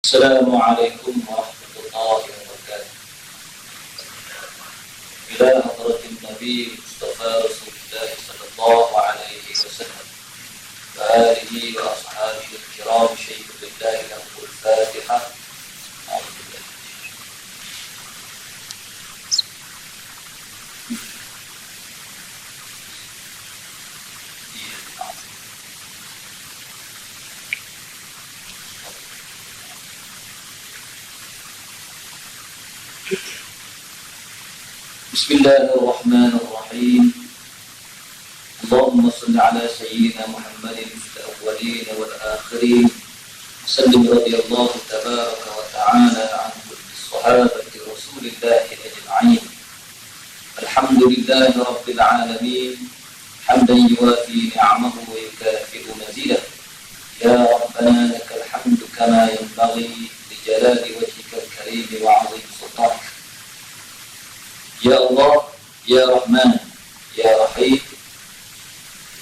Assalamualaikum warahmatullahi wabarakatuh. Ila hadratin Nabi Mustafa Rasulullah sallallahu alaihi wasallam wa alihi wa ashabihi al-kiram syaikhulillah lahul Fatihah. Bismillahirrahmanirrahim. Allahumma salli ala sayyidina Muhammadin fil awwalin wal akhirin. Sallim radhiyallahu tabaraka wa ta'ala an kulli sahabati Rasulillahi ajma'in. Alhamdulillahi rabbil alamin. Hamdan yuwafi ni'amahu wa yukafi'u mazidah. Ya Rabbana lakal hamdu kama yanbaghi li jalali wajhikal karim wa 'azimi sultanik. Ya Allah, Ya Rahman, Ya Rahim,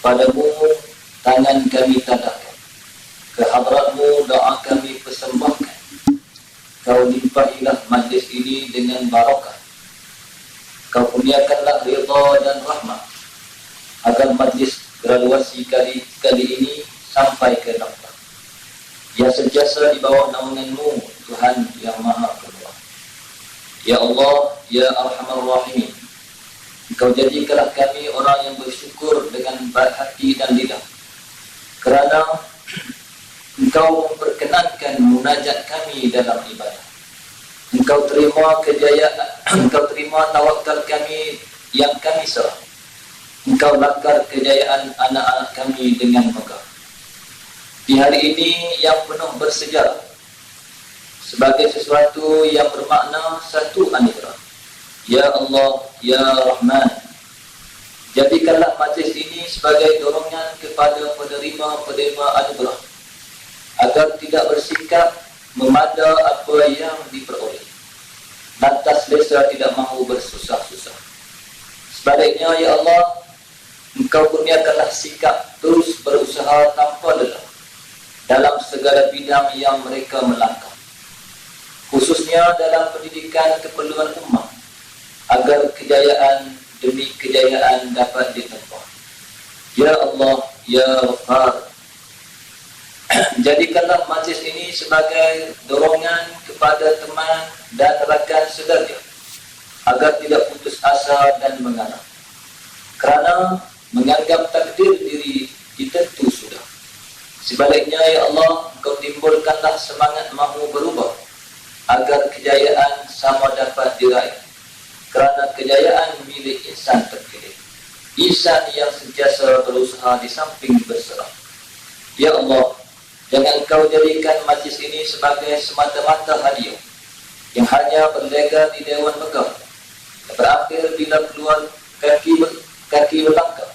padamu tangan kami tadahkan, ke hadratmu doa kami persembahkan. Kau limpahilah majlis ini dengan barakah. Kau kurniakanlah ridha dan rahmat, agar majlis graduasi kali ini sampai ke nafkah. Ya sentiasa di bawah naungan-Mu, Tuhan yang Maha Kuasa. Ya Allah, Ya Arhamar Rahimin, Engkau jadikanlah kami orang yang bersyukur dengan baik hati dan lidah, kerana Engkau memperkenankan munajat kami dalam ibadah. Engkau terima kejayaan, Engkau terima tawakal kami yang kami serah. Engkau lakar kejayaan anak-anak kami dengan megah. Di hari ini yang penuh bersejarah, sebagai sesuatu yang bermakna satu anugerah. Ya Allah, Ya Rahman, jadikanlah majlis ini sebagai dorongan kepada penerima-penerima anugerah, agar tidak bersikap memada apa yang diperoleh, lantas selesa tidak mahu bersusah-susah. Sebaliknya, Ya Allah, Engkau kurniakanlah sikap terus berusaha tanpa lelah dalam segala bidang yang mereka melangkah, khususnya dalam pendidikan keperluan ummah, agar kejayaan demi kejayaan dapat ditempuh. Ya Allah, Ya Ghaffar, jadikanlah majlis ini sebagai dorongan kepada teman dan rakan sedarja, agar tidak putus asa dan mengarah, kerana menganggap takdir diri ditentu sudah. Sebaliknya, Ya Allah, Engkau timbulkanlah semangat mahu berubah, agar kejayaan sama dapat diraih, kerana kejayaan milik insan terpilih, insan yang sentiasa berusaha di samping berserah. Ya Allah, jangan Kau jadikan majlis ini sebagai semata-mata hadiah yang hanya berjaga di Dewan Megah, berakhir bila keluar kaki melangkah,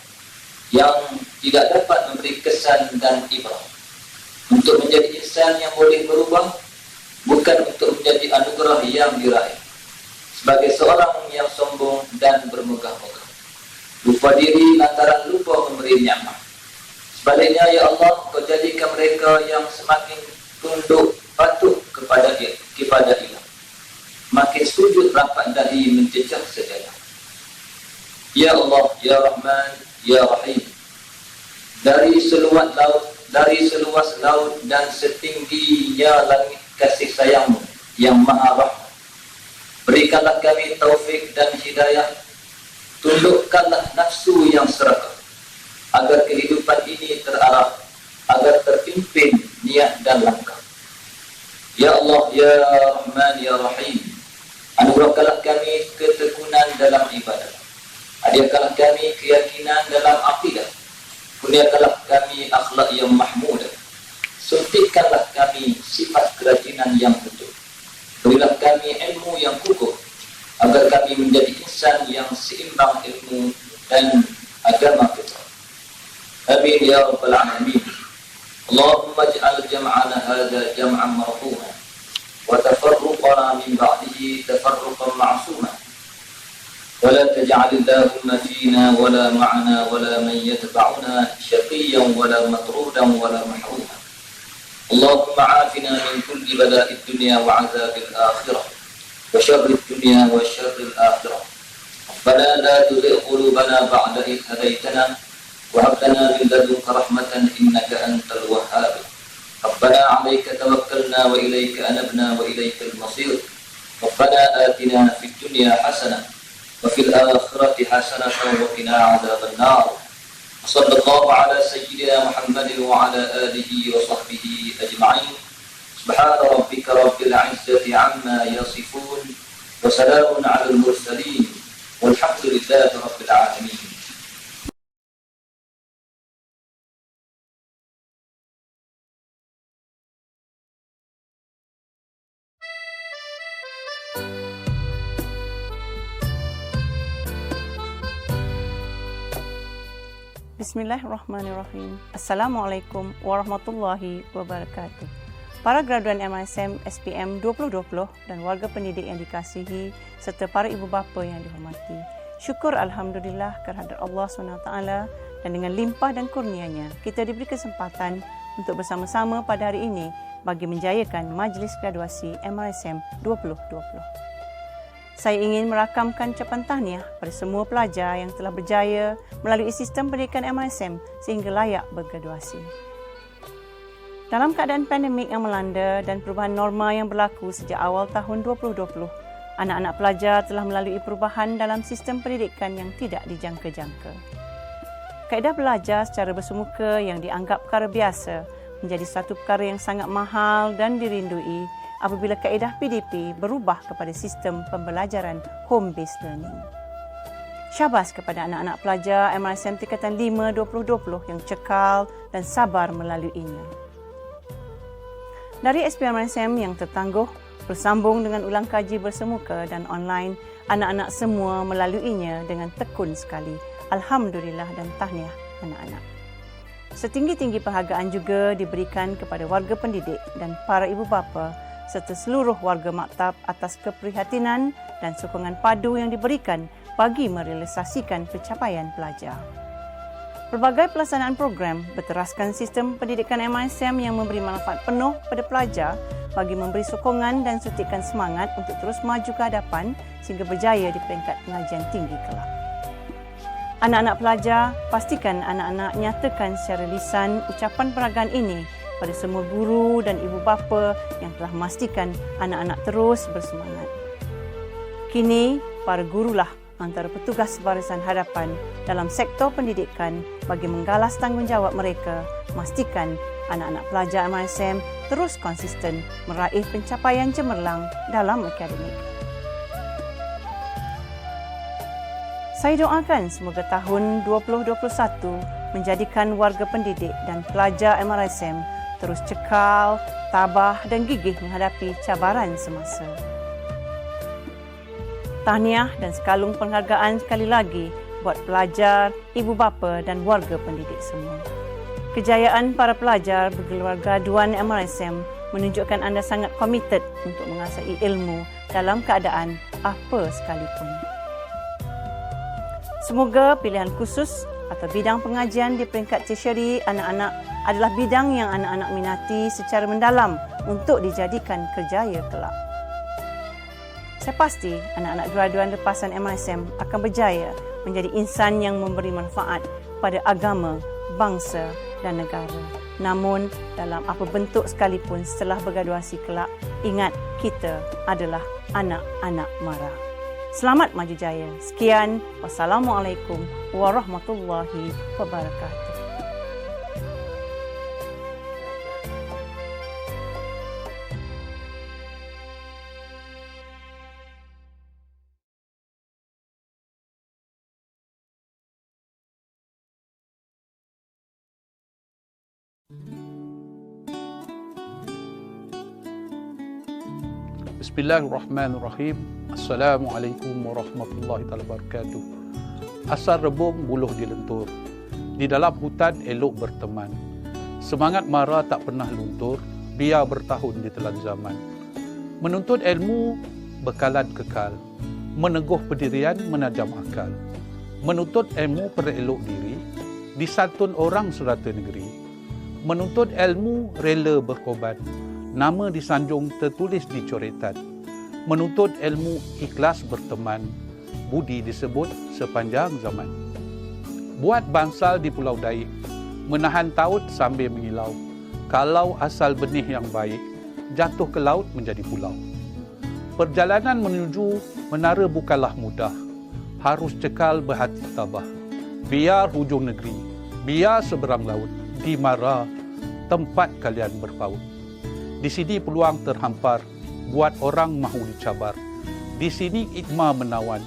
yang tidak dapat memberi kesan dan ibrah. Untuk menjadi insan yang boleh berubah, bukan untuk menjadi anugerah yang diraih, sebagai seorang yang sombong dan bermegah-megah, lupa diri lantaran lupa memberi nikmat. Sebaliknya, Ya Allah, Kau jadikan mereka yang semakin tunduk patuh kepada Ilah, makin sujud rapat dahi mencecah sejadah. Ya Allah, Ya Rahman, Ya Rahim, dari seluas laut dan setingginya langit kasih sayang-Mu yang maha rahmat, berikanlah kami taufik dan hidayah. Tundukkanlah nafsu yang serakah, agar kehidupan ini terarah, agar terpimpin niat dan langkah. Ya Allah, Ya Rahman, Ya Rahim, anugerahkanlah kami ketekunan dalam ibadah, hadiahkanlah kami keyakinan dalam akidah, kurniakanlah kami akhlak yang mahmudah, suntikkanlah kami sifat kerajinan yang betul, berilah kami ilmu yang kukuh, agar kami menjadi insan yang seimbang ilmu dan agama kita. Amin ya rabbal alamin. Allahumma ij'al jam'ana hadha jam'an marhuma, wa tafarruqana min ba'dihi tafarruqan ma'suma, wa la taj'al Allahumma fina wa la ma'ana wa la man yatba'una shaqiyyan wa la matrudan wa la mahruma. اللهم عافنا من كل بلاء الدنيا وعذاب الآخرة وشر الدنيا وشر الآخرة. ربنا لا تزغ قلوبنا بعد إذ هديتنا وهب لنا من لدنك رحمة إنك أنت الوهاب. ربنا عليك توكلنا وإليك أنبنا وإليك المصير. ربنا آتنا في الدنيا حسنة وفي الآخرة حسنة وقنا عذاب النار. صلى الله على سيدنا محمد وعلى آله وصحبه أجمعين. سبحان ربك رب العزة عما يصفون وسلام على المرسلين والحمد لله رب العالمين. Bismillahirrahmanirrahim. Assalamualaikum warahmatullahi wabarakatuh. Para graduan MISM SPM 2020 dan warga pendidik yang dikasihi serta para ibu bapa yang dihormati. Syukur Alhamdulillah kehadirat Allah SWT dan dengan limpah dan kurnianya kita diberi kesempatan untuk bersama-sama pada hari ini bagi menjayakan majlis graduasi MISM 2020. Saya ingin merakamkan ucapan tahniah pada semua pelajar yang telah berjaya melalui sistem pendidikan MISM sehingga layak bergraduasi. Dalam keadaan pandemik yang melanda dan perubahan norma yang berlaku sejak awal tahun 2020, anak-anak pelajar telah melalui perubahan dalam sistem pendidikan yang tidak dijangka-jangka. Kaedah belajar secara bersemuka yang dianggap perkara biasa menjadi satu perkara yang sangat mahal dan dirindui apabila kaedah PDP berubah kepada sistem pembelajaran home-based learning. Syabas kepada anak-anak pelajar MISM Tingkatan 5 2020 yang cekal dan sabar melaluinya. Dari SPM MISM yang tertangguh, bersambung dengan ulang kaji bersemuka dan online, anak-anak semua melaluinya dengan tekun sekali. Alhamdulillah dan tahniah anak-anak. Setinggi-tinggi penghargaan juga diberikan kepada warga pendidik dan para ibu bapa serta seluruh warga maktab atas keprihatinan dan sokongan padu yang diberikan bagi merealisasikan pencapaian pelajar. Pelbagai pelaksanaan program berteraskan sistem pendidikan MISM yang memberi manfaat penuh pada pelajar bagi memberi sokongan dan suntikan semangat untuk terus maju ke hadapan sehingga berjaya di peringkat pengajian tinggi kelak. Anak-anak pelajar, pastikan anak-anak nyatakan secara lisan ucapan penghargaan ini pada semua guru dan ibu bapa yang telah memastikan anak-anak terus bersemangat. Kini, para gurulah antara petugas barisan hadapan dalam sektor pendidikan bagi menggalas tanggungjawab mereka, memastikan anak-anak pelajar MISM terus konsisten meraih pencapaian cemerlang dalam akademik. Saya doakan semoga tahun 2021 menjadikan warga pendidik dan pelajar MISM terus cekal, tabah dan gigih menghadapi cabaran semasa. Tahniah dan sekalung penghargaan sekali lagi buat pelajar, ibu bapa dan warga pendidik semua. Kejayaan para pelajar bergelar graduan MISM menunjukkan anda sangat komited untuk mengasai ilmu dalam keadaan apa sekalipun. Semoga pilihan khusus atau bidang pengajian di peringkat tertiary anak-anak adalah bidang yang anak-anak minati secara mendalam untuk dijadikan kerjaya kelak. Saya pasti anak-anak graduan lepasan MISM akan berjaya menjadi insan yang memberi manfaat pada agama, bangsa dan negara. Namun, dalam apa bentuk sekalipun setelah bergraduasi kelak, ingat kita adalah anak-anak mara. Selamat maju jaya. Sekian. Wassalamualaikum warahmatullahi wabarakatuh. Bismillahirrahmanirrahim. Assalamualaikum warahmatullahi wabarakatuh. Asal rebung buluh dilentur. Di dalam hutan elok berteman. Semangat mara tak pernah luntur, biar bertahun di telan zaman. Menuntut ilmu bekalan kekal. Meneguh pendirian menajam akal. Menuntut ilmu perelok diri, disantun orang serata negeri. Menuntut ilmu rela berkorban. Nama disanjung tertulis di coretan. Menuntut ilmu ikhlas berteman. Budi disebut sepanjang zaman. Buat bangsal di Pulau Daik. Menahan taut sambil mengilau. Kalau asal benih yang baik, jatuh ke laut menjadi pulau. Perjalanan menuju menara bukanlah mudah. Harus cekal berhati tabah. Biar hujung negeri, biar seberang laut, di Mara, tempat kalian berpaut. Di sini peluang terhampar, buat orang mahu dicabar. Di sini hikmah menawan,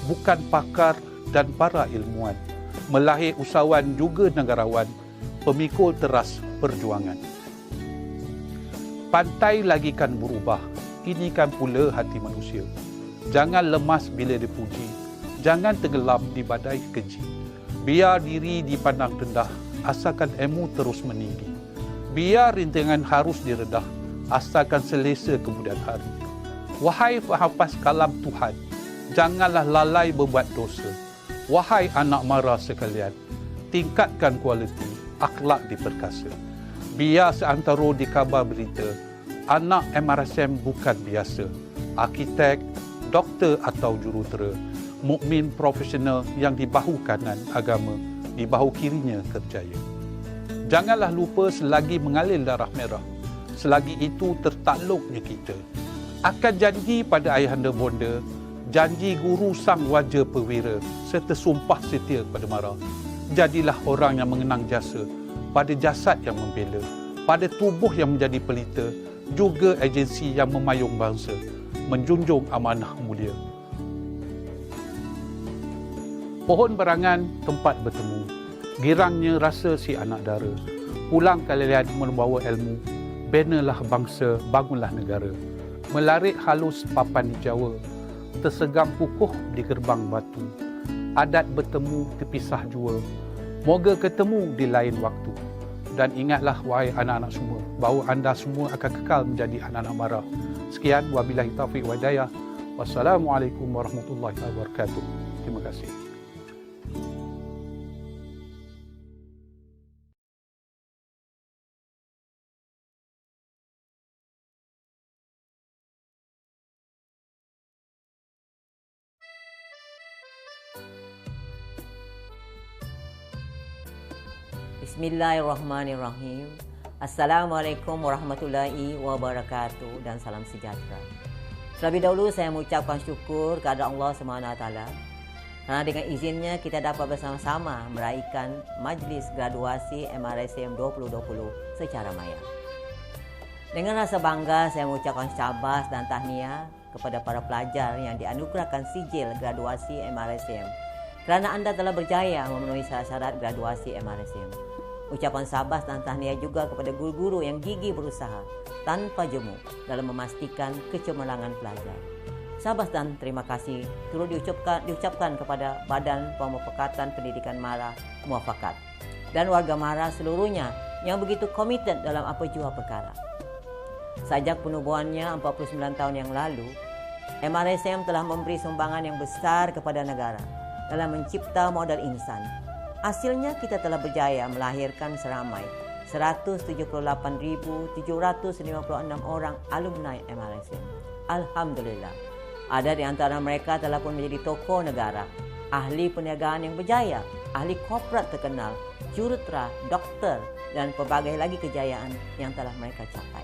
bukan pakar dan para ilmuwan. Melahir usahawan juga negarawan, pemikul teras perjuangan. Pantai lagi kan berubah, ini kan pula hati manusia. Jangan lemas bila dipuji, jangan tenggelam di badai keji. Biar diri dipandang rendah, asalkan ilmu terus meninggi. Biar rintangan harus diredah, asalkan selesa kemudian hari. Wahai penghafaz kalam Tuhan, janganlah lalai berbuat dosa. Wahai anak mara sekalian, tingkatkan kualiti, akhlak diperkasa. Biar seantara di khabar berita, anak MRSM bukan biasa. Arkitek, doktor atau jurutera, mukmin profesional yang di bahu kanan agama, di bahu kirinya kerjaya. Janganlah lupa selagi mengalir darah merah, selagi itu tertakluknya kita. Akan janji pada ayahanda bonda, janji guru sang wajah perwira, serta sumpah setia kepada mara. Jadilah orang yang mengenang jasa, pada jasad yang membela, pada tubuh yang menjadi pelita, juga agensi yang memayung bangsa, menjunjung amanah mulia. Pohon berangan tempat bertemu, girangnya rasa si anak dara. Pulang kalian membawa ilmu, benalah bangsa, bangunlah negara. Melarik halus papan di Jawa, tersegang kukuh di gerbang batu. Adat bertemu terpisah jua, moga ketemu di lain waktu. Dan ingatlah wahai anak-anak semua, bahawa anda semua akan kekal menjadi anak-anak mara. Sekian, wabillahi taufiq wa hidayah. Wassalamualaikum warahmatullahi wabarakatuh. Terima kasih. Bismillahirrahmanirrahim. Assalamualaikum warahmatullahi wabarakatuh dan salam sejahtera. Terlebih dahulu saya mengucapkan syukur kepada Allah SWT kerana dengan izinnya kita dapat bersama-sama meraihkan majlis graduasi MRSM 2020 secara maya. Dengan rasa bangga saya mengucapkan syabas dan tahniah kepada para pelajar yang dianugerahkan sijil graduasi MRSM kerana anda telah berjaya memenuhi syarat-syarat graduasi MRSM. Ucapan sabas dan tahniah juga kepada guru-guru yang gigih berusaha tanpa jemu dalam memastikan kecemerlangan pelajar. Sabas dan terima kasih turut diucapkan kepada Badan Pemufakatan Pendidikan Mara Muafakat dan warga Mara seluruhnya yang begitu komited dalam apa jua perkara. Sejak penubuhannya 49 tahun yang lalu, MRSM telah memberi sumbangan yang besar kepada negara dalam mencipta modal insan. Hasilnya kita telah berjaya melahirkan seramai 178,756 orang alumni MRSM. Alhamdulillah. Ada di antara mereka telah pun menjadi tokoh negara, ahli perniagaan yang berjaya, ahli korporat terkenal, jurutera, doktor dan pelbagai lagi kejayaan yang telah mereka capai.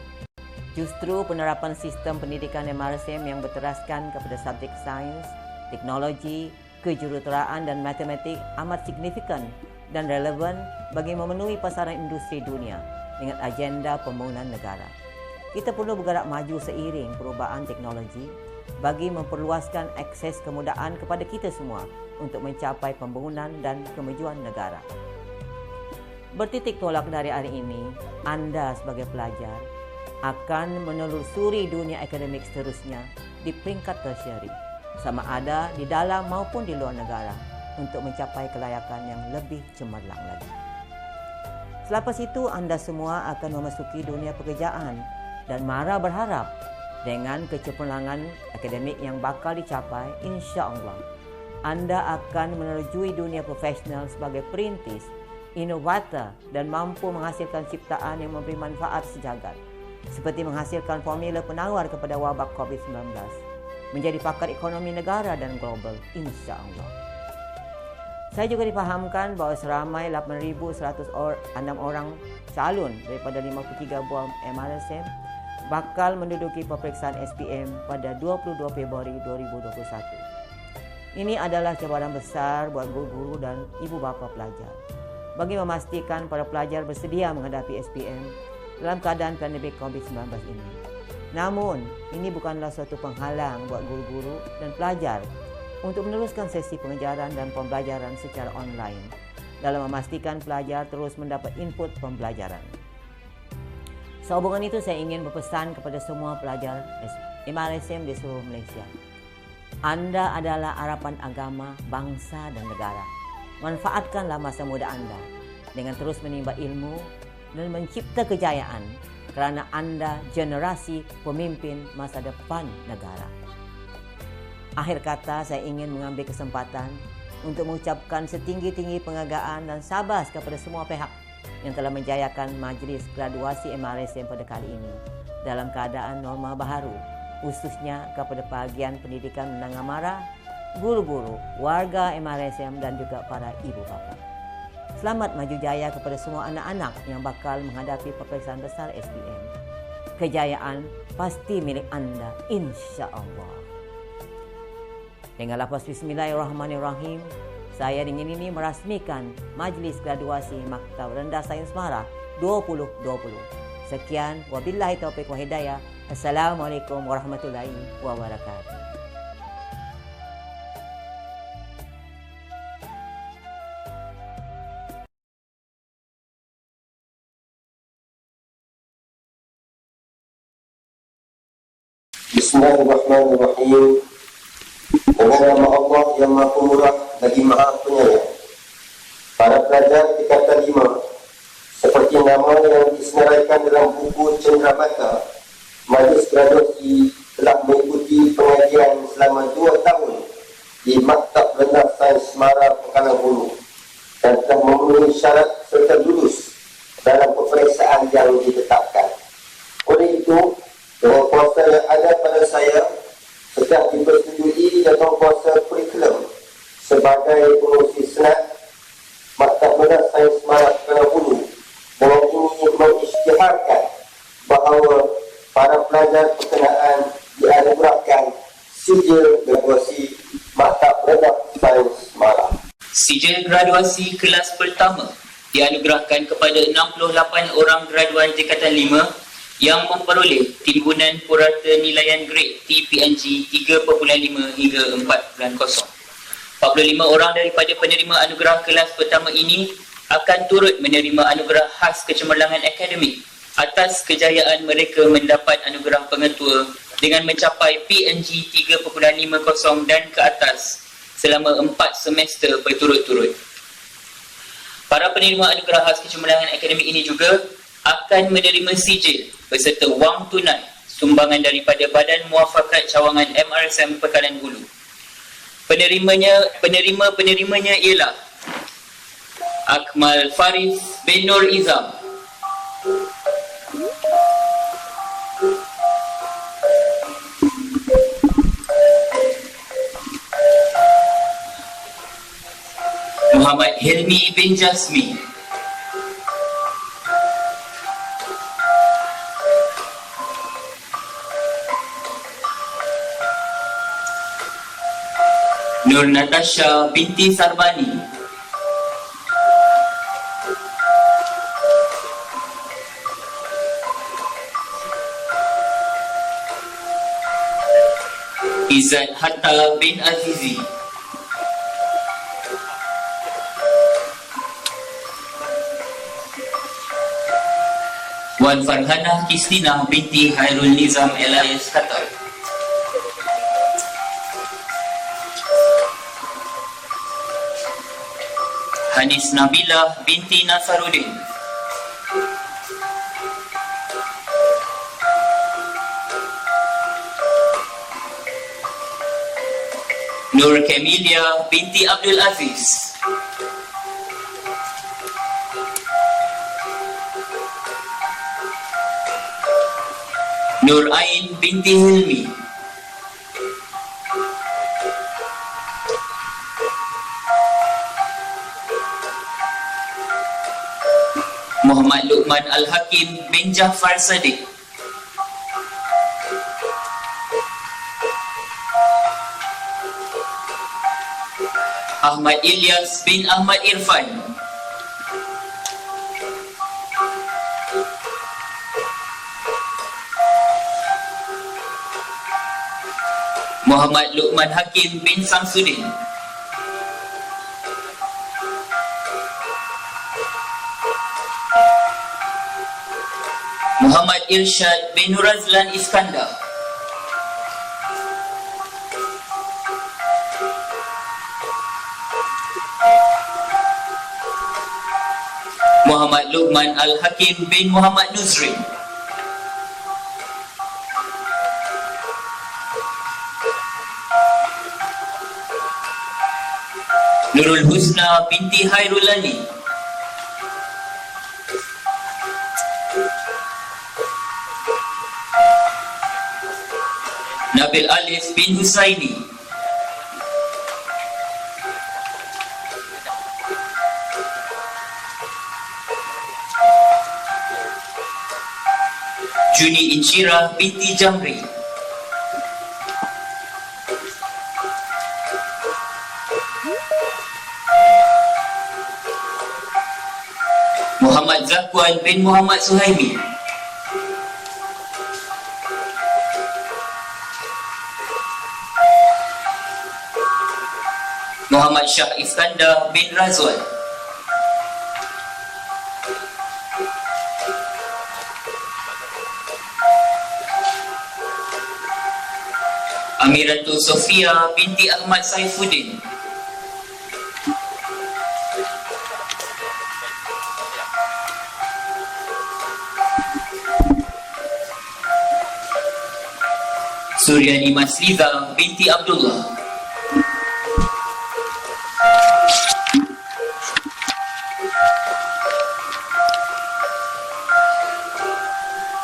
Justru penerapan sistem pendidikan MRSM yang berteraskan kepada subjek sains, teknologi, kejuruteraan dan matematik amat signifikan dan relevan bagi memenuhi pasaran industri dunia dengan agenda pembangunan negara. Kita perlu bergerak maju seiring perubahan teknologi bagi memperluaskan akses kemudahan kepada kita semua untuk mencapai pembangunan dan kemajuan negara. Bertitik tolak dari hari ini, anda sebagai pelajar akan menelusuri dunia akademik seterusnya di peringkat tersieri, sama ada di dalam maupun di luar negara untuk mencapai kelayakan yang lebih cemerlang lagi. Selepas itu anda semua akan memasuki dunia pekerjaan dan Mara berharap dengan kecemerlangan akademik yang bakal dicapai, insya Allah anda akan menerjui dunia profesional sebagai perintis, inovator dan mampu menghasilkan ciptaan yang memberi manfaat sejagat, seperti menghasilkan formula penawar kepada wabak COVID-19, menjadi pakar ekonomi negara dan global, insya-Allah. Saya juga difahamkan bahawa seramai 8,106 orang calon daripada 53 buah MRSM bakal menduduki peperiksaan SPM pada 22 Februari 2021. Ini adalah cabaran besar buat guru-guru dan ibu bapa pelajar bagi memastikan para pelajar bersedia menghadapi SPM dalam keadaan pandemik COVID-19 ini. Namun, ini bukanlah suatu penghalang buat guru-guru dan pelajar untuk meneruskan sesi pengajaran dan pembelajaran secara online dalam memastikan pelajar terus mendapat input pembelajaran. Sehubungan itu, saya ingin berpesan kepada semua pelajar MRSM di seluruh Malaysia. Anda adalah harapan agama, bangsa dan negara. Manfaatkanlah masa muda anda dengan terus menimba ilmu dan mencipta kejayaan kerana anda generasi pemimpin masa depan negara. Akhir kata, saya ingin mengambil kesempatan untuk mengucapkan setinggi-tinggi penghargaan dan sabar kepada semua pihak yang telah menjayakan majlis graduasi MRSM pada kali ini dalam keadaan norma baharu, khususnya kepada bahagian pendidikan menengah mara, guru-guru, warga MRSM dan juga para ibu bapa. Selamat maju jaya kepada semua anak-anak yang bakal menghadapi peperiksaan besar SPM. Kejayaan pasti milik anda, insya-Allah. Dengan lafaz Bismillahirrahmanirrahim, saya dengan ini merasmikan Majlis Graduasi Maktab Rendah Sains Mara 2020. Sekian, wabillahi taufiq wa hidayah. Assalamualaikum warahmatullahi wabarakatuh. Bismillahirrahmanirrahim. Dengan nama Allah yang Maha Pemurah lagi Maha Penyayang. Para pelajar tingkatan 5, seperti nama yang disenaraikan dalam buku cenderamata, Majlis Graduasi telah mengikuti pengajian selama 2 tahun di Maktab Rendah Sains Mara Pekalang Hulu dan telah memenuhi syarat serta lulus dalam peperiksaan yang ditetapkan. Oleh itu, dengan kuasa yang ada pada saya, sudah dipersetujui dalam kuasa kurikulum sebagai pengurusi senat Maktab Rendah Sains Mara Pekalang Hulu. Dengan ini mengisytiharkan bahawa para pelajar berkenaan dianugerahkan sijil graduasi Maktab Rendah Sains Mara. Sijil graduasi kelas pertama dianugerahkan kepada 68 orang graduan tingkatan 5 yang memperoleh timbunan purata nilaian grade TPNG 3.5 hingga 4.0. 45 orang daripada penerima anugerah kelas pertama ini akan turut menerima anugerah khas kecemerlangan akademik atas kejayaan mereka mendapat anugerah pengetua dengan mencapai PNG 3.50 dan ke atas selama 4 semester berturut-turut. Para penerima anugerah khas kecemerlangan akademik ini juga akan menerima sijil beserta wang tunai sumbangan daripada Badan Muafakat Cawangan MRSM Pekalan Hulu. Penerimanya ialah Akmal Faris bin Nur Izam, Muhammad Hilmi bin Jasmi, Nur Natasha binti Sarbani, Izzat Hatta bin Azizi, Wan Farhanah Kristina binti Hairul Nizam Elias Qatar, Hanis Nabila binti Nasaruddin, Nur Kemilia binti Abdul Aziz, Nur Ain binti Hilmi, Muhammad Luqman Al-Hakim bin Jafar Sadiq, Ahmad Ilyas bin Ahmad Irfan, Muhammad Luqman Hakim bin Samsudin, Muhammad Irsyad bin Nurazlan Iskandar, Muhammad Luqman Al-Hakim bin Muhammad Nuzrin, Nurul Husna binti Hairul Ali, Nabil Alif bin Husaini, Juni Inshira binti Jamri, Muhammad Zakwan bin Muhammad Suhaimi, Muhammad Shah Iskandar bin Razwan, Amiratul Sofia binti Ahmad Saifuddin, Suryani Masliza binti Abdullah,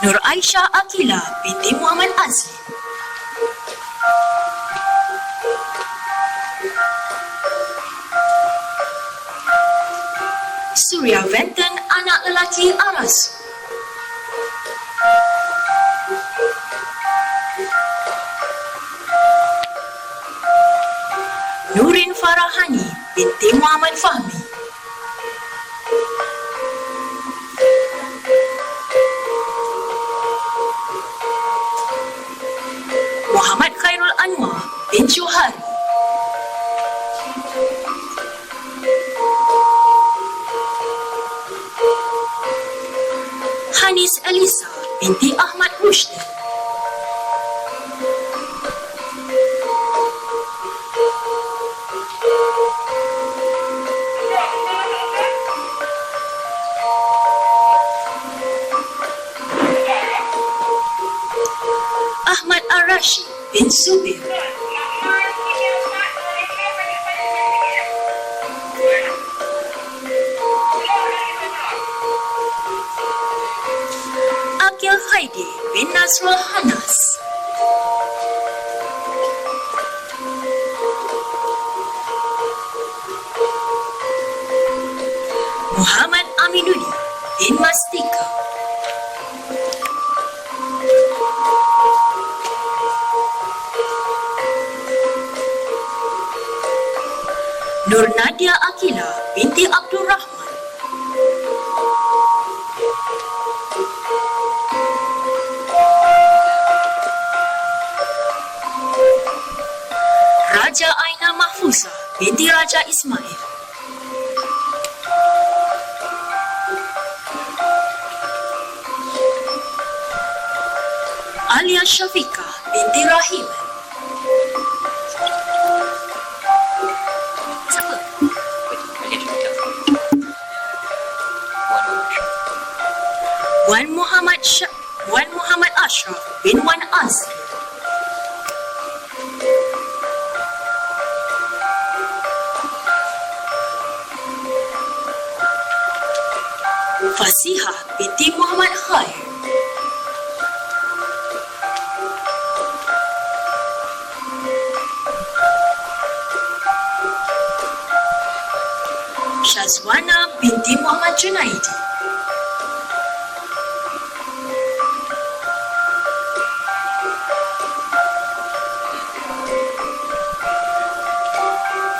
Nur Aisyah Akila binti Muhammad Azli, Surya Venten anak lelaki Arasu, Nurin Farahani binti Muhammad Fahmi, Muhammad Khairul Anwar bin Johari, Hanis Elisa binti Ahmad Rushdie, Ahmad Ar-Rashid bin Subir, Akil Haidi bin Nasrul Hanas, Muhammad Aminuddin bin Mastika, Nur Nadia Akila binti Abdul Rahman, Raja Aina Mahfuza binti Raja Ismail, Alia Shafika binti Rahim, Wan Muhammad Ashraf bin Wan Azli, Fasihah binti Muhammad Khair, Syazwana binti Muhammad Junaidi.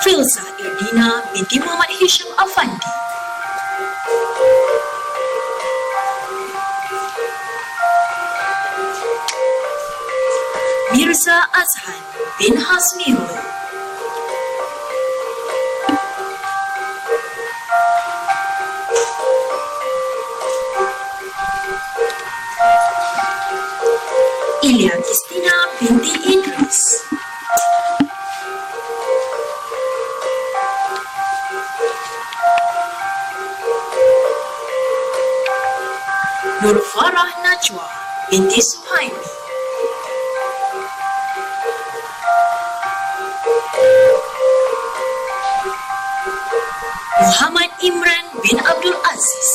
Filza Irdina binti Muhammad Hisham Afandi. Mirza Azhan bin Hasmirul. Ilya Kristina binti Idris. Nur Farah Najwa binti Suhaimi. Muhammad Imran bin Abdul Aziz.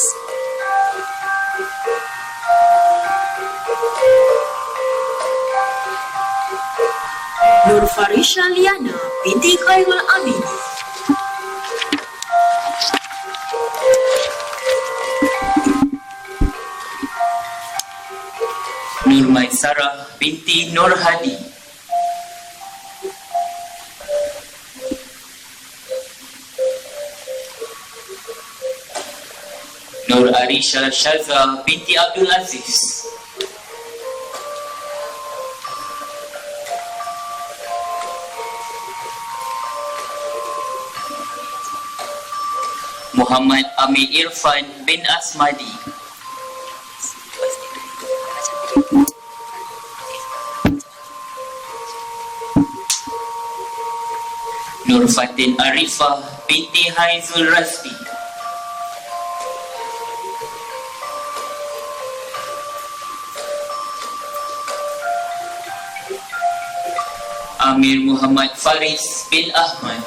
Nur Farisha Liana binti Khairul Amini. Nur Maisarah binti Nur Hadi. Nur Arisha Shaza binti Abdul Aziz. Muhammad Ami Irfan bin Asmadi. Nur Fatin Arifah binti Haizul Rasdi. Amir Muhammad Faris bin Ahmad.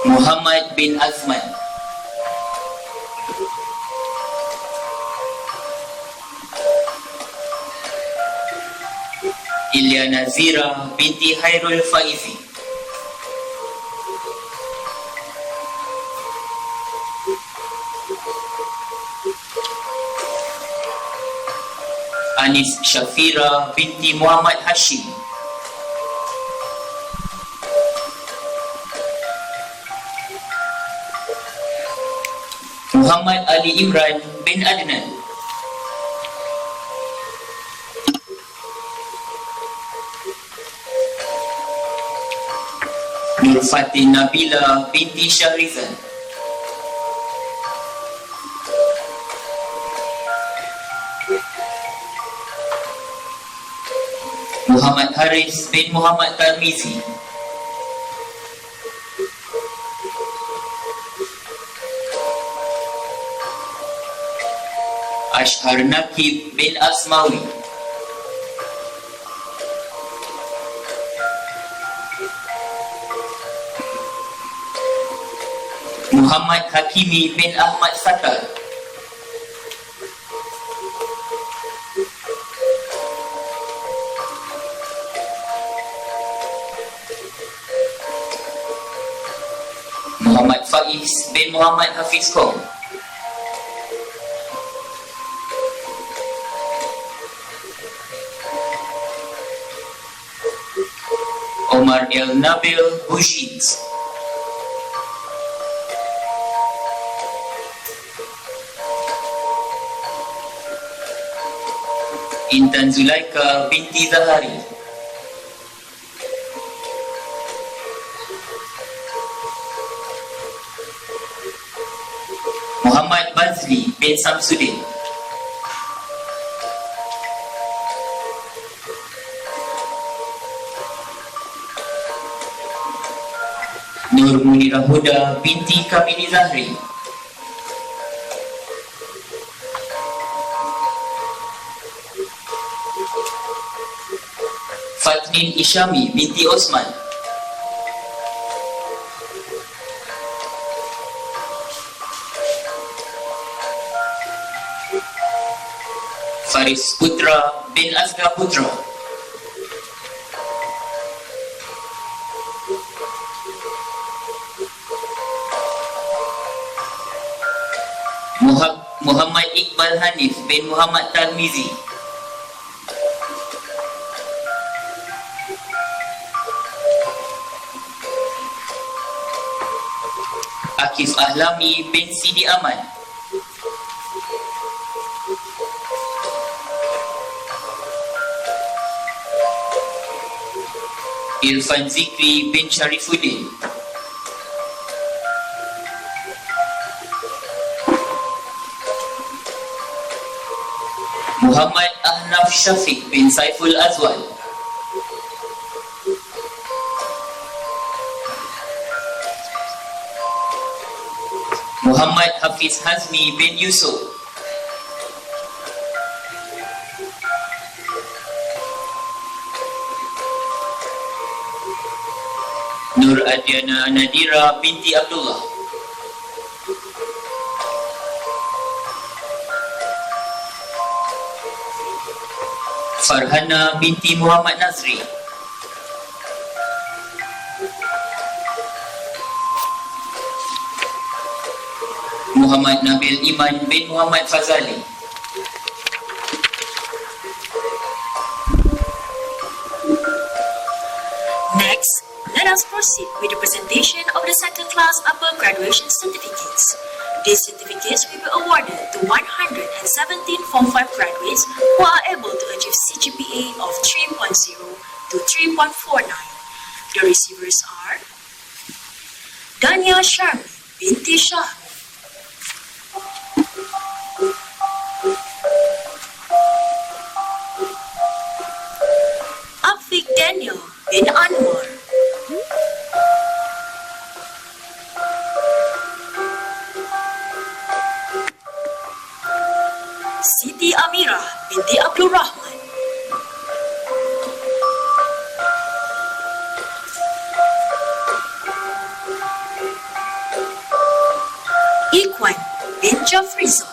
Muhammad bin Azman. Ilya Nazira binti Hairul Faizi. Anis Syafira binti Muhammad Hashim. Muhammad Ali Imran bin Adnan. Nur Fatin Nabila binti Syahrizan. Muhammad Haris bin Muhammad Tarmizi. Ashhar Nakib bin Asmawi. Muhammad Hakimi bin Ahmad Satar. Muhammad Faiz bin Muhammad Hafiz Kong. Omar El Nabil Bujid. Intan Zulaika binti Zahari. Muhammad Bazli bin Samsudin. Nur Munirah Huda binti Kamini Zahri. Fatnin Isyami binti Osman. Faris Putra bin Azga Putra. Muhammad Iqbal Hanif bin Muhammad Tarmizi. Akif Ahlami bin Sidi Aman. Irfan Zikri bin Sharifuddin. Muhammad Ahnaf Syafiq bin Saiful Azwal. Muhammad Hafiz Hazmi bin Yusuf. Nur Adiana Nadira binti Abdullah. Farhana binti Muhammad Nazri. Muhammad Nabil Iman bin Muhammad Fazali. Next, let us proceed with the presentation of the second class upper graduation certificates. These certificates will be awarded to 117 Form 5 graduates who are able to achieve CGPA of 3.0 to 3.49. The receivers are Dania Sharmi binti Shah, Afiq Daniel bin Anwar, Siti Amira binti Abdul Rahman, Ikhwan bin Jafrizal,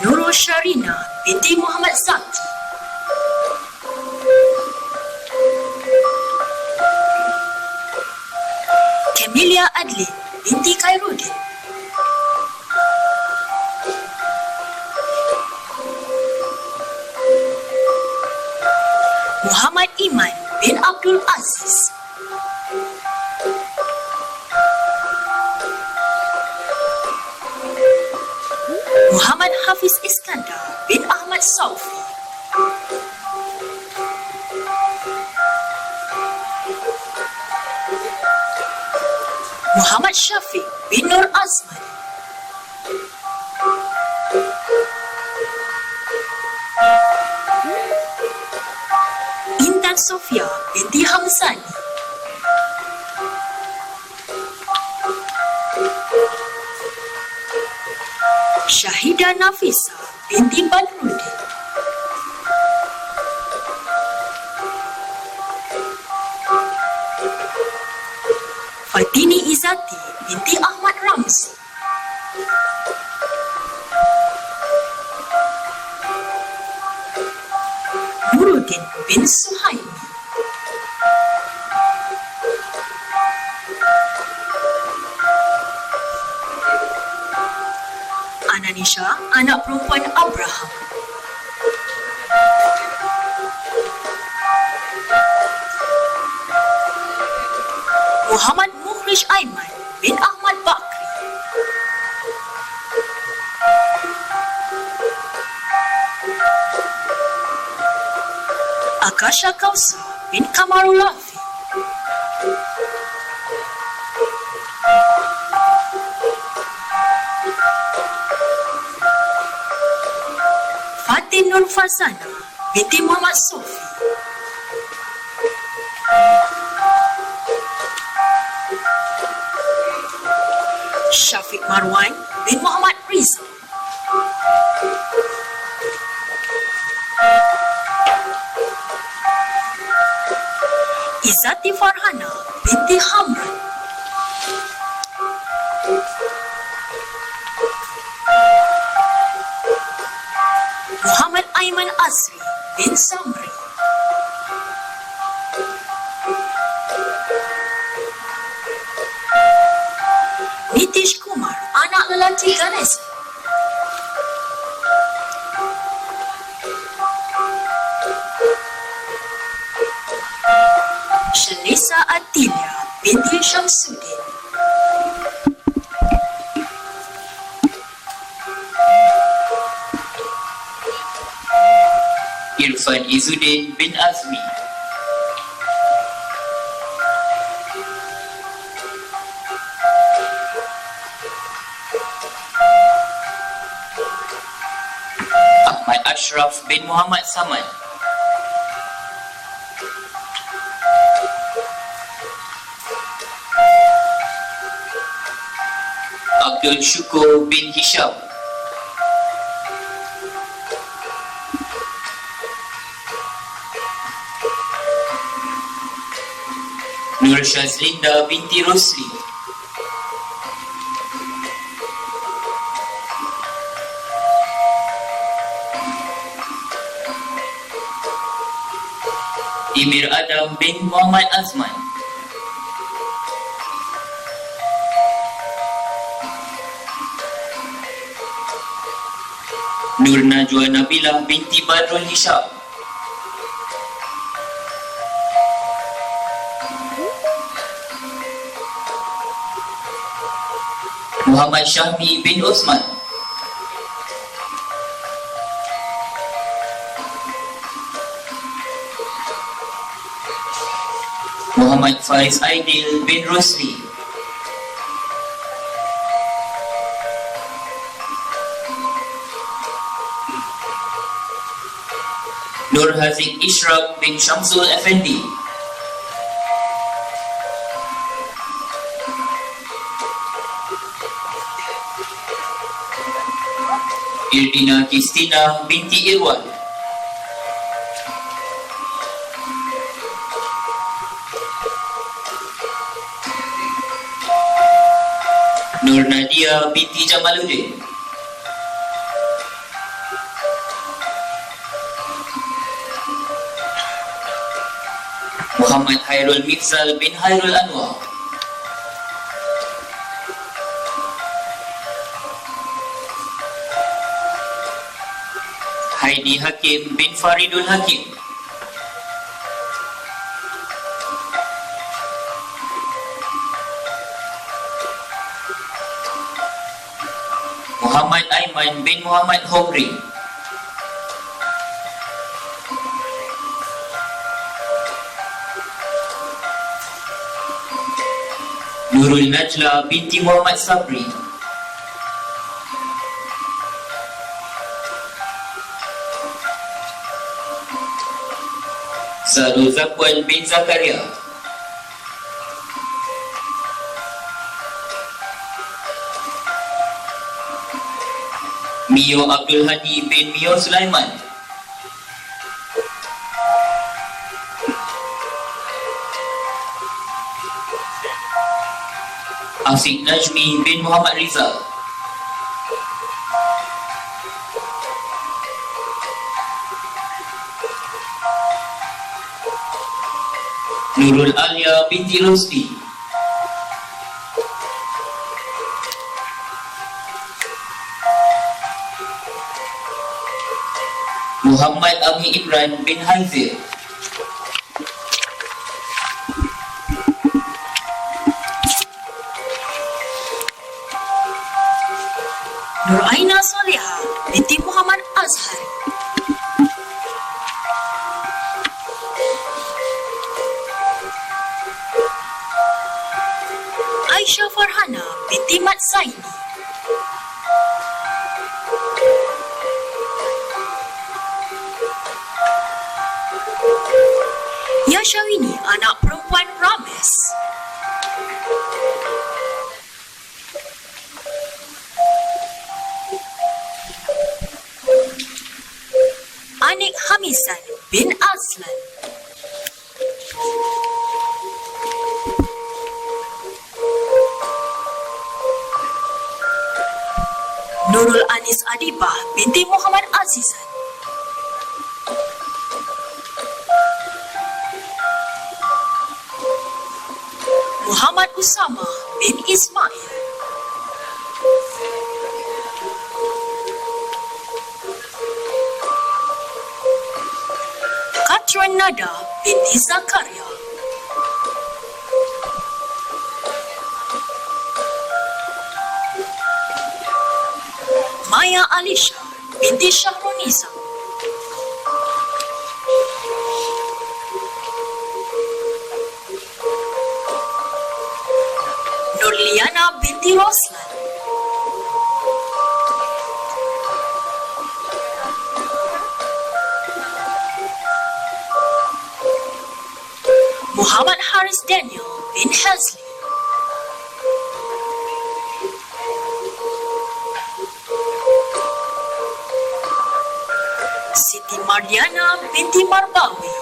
Nurul Sharina binti Muhammad Zaki, Camelia Adlin binti Khairuddin, Muhammad Iman bin Abdul Aziz, Muhammad Hafiz Iskandar bin Ahmad Saufi, Muhammad Syafiq bin Nur Azman, Intan Sofia binti Hamzani, Syahida Nafisa binti Badruddin, Fatini Izati binti Ahmad Ramzi, Nuruddin bin Suhaimi, Ananisha, anak perempuan Abraham, Muhammad Mukhrish Aiman bin Ahmad Bakri, Akasha Kausa bin Kamarul Lafi, Fatin Nur Fazana binti Muhammad Sofi, Syafiq Marwan bin Muhammad Rizal, Izati Farhana binti Hamran, Muhammad Aiman Azri bin Samri, Nitish Kumar, anak lelaki Ganesan. Shalisa Atilia binti Syamsuddin. Irfan Izzuddin bin Azmi. Ahmad Ashraf bin Muhammad Saman. Abdul Syukur bin Hisham. Nur Syazlinda binti Rosli. Imir Adam bin Muhammad Azman. Nur Najwa Nabilah binti Badrul Hisham. Muhammad Syahmi bin Osman. Muhammad Faiz Aidil bin Rosli. Nur Haziq Ishraq bin Syamsul Effendi. Irdina Kristina binti Irwan. Nur Nadia binti Jamaluddin. Muhammad Hairul Mifzal bin Hairul Anwar. Haidi Hakim bin Faridul Hakim. Muhammad Aiman bin Muhammad Homri. Nurul Najla binti Muhammad Sabri. Zadul Zakwan bin Zakaria. Mio Abdul Hadi bin Mio Sulaiman. Afiq Najmi bin Muhammad Rizal. Nurul Alia binti Rosli. Muhammad Ami Imran bin Haizir. Nur Aina Soleha binti Muhammad Azhar. Aisyah Farhana binti Mat Zaini. Yashawini anak perempuan Rames. Anik Hamisan bin Azlan. Nurul Anis Adibah binti Muhammad Azizan. Muhammad Usama bin Ismail. Nada binti Zakaria. Maya Alisha binti Syahroniza. Nurliana binti Roslan. Muhammad Haris Daniel bin Hazli. Siti Mardiana binti Marbawi.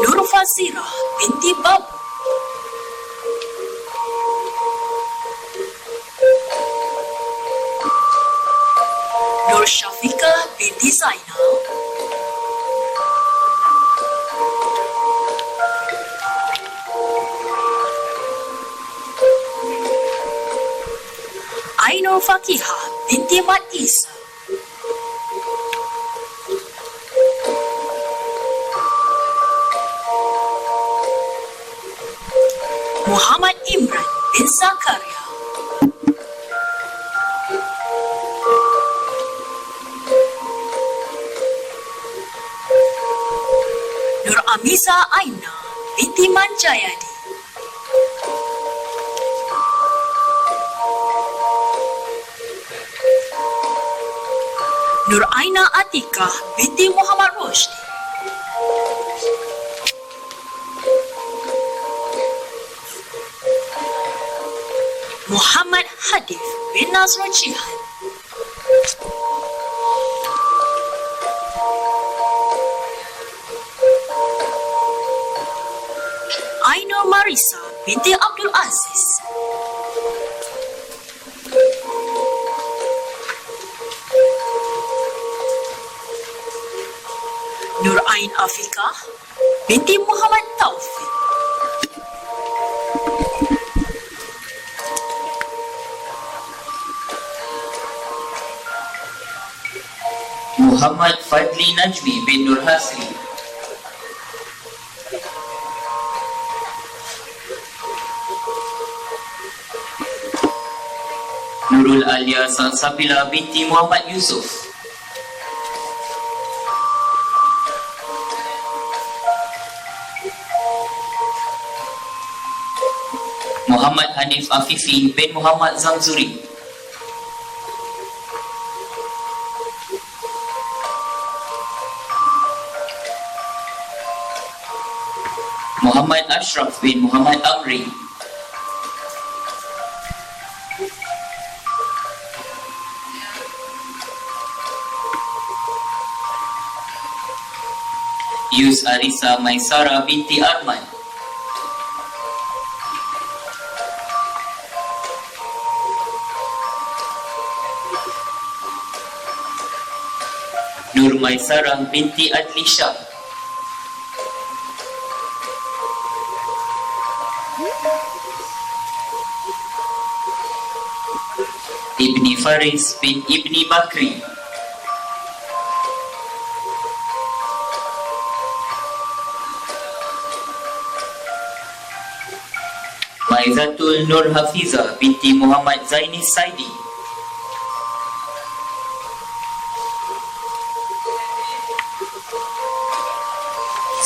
Nur Fazirah binti Babu. Nur Syafiqah binti Zainal. Ainur Fakihah binti Mat Isa. Muhammad Imran bin Zakaria. Nur Amiza Aina binti Manjayadi. Nur Aina Atikah binti Muhammad Rushdie. Muhammad Hadif bin Nazrul Jihan. Ainur Marisa binti Abdul Aziz. Nur Ain Afiqah binti Muhammad Taufik. Muhammad Fadli Najmi bin Nur Hasri. Nurul Alia Salsabila binti Muhammad Yusuf. Muhammad Hanif Afifi bin Muhammad Zamzuri. Muhammad Ashraf bin Muhammad Amri. Yus Arisa Maisara binti Arman. Nur Maisarah binti Adli Shah. Ibni Faris bin Ibni Bakri. Maizatul Nur Hafizah binti Muhammad Zaini Saidi.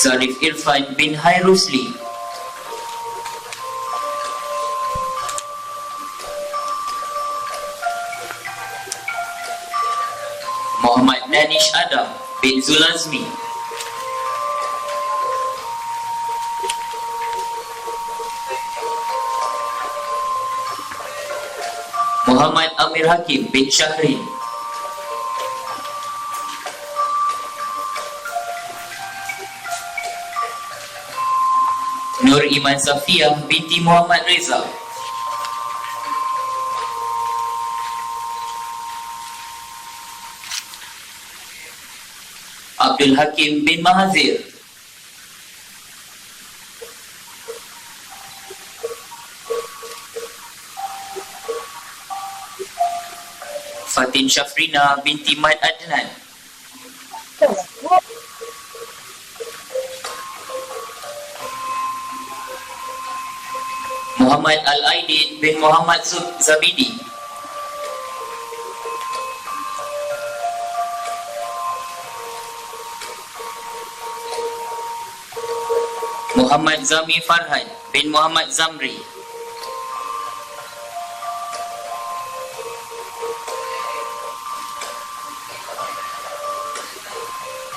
Zarif Irfan bin Hairusli. Muhammad Danish Adam bin Zulazmi. Muhammad Amir Hakim bin Syahrin. Nur Iman Safiyah binti Muhammad Reza. Abdul Hakim bin Mahazir. Fatin Syafrina binti Mat Adnan. Muhammad Al-Aidin bin Muhammad Zabidi. Muhammad Zami Farhan bin Muhammad Zamri.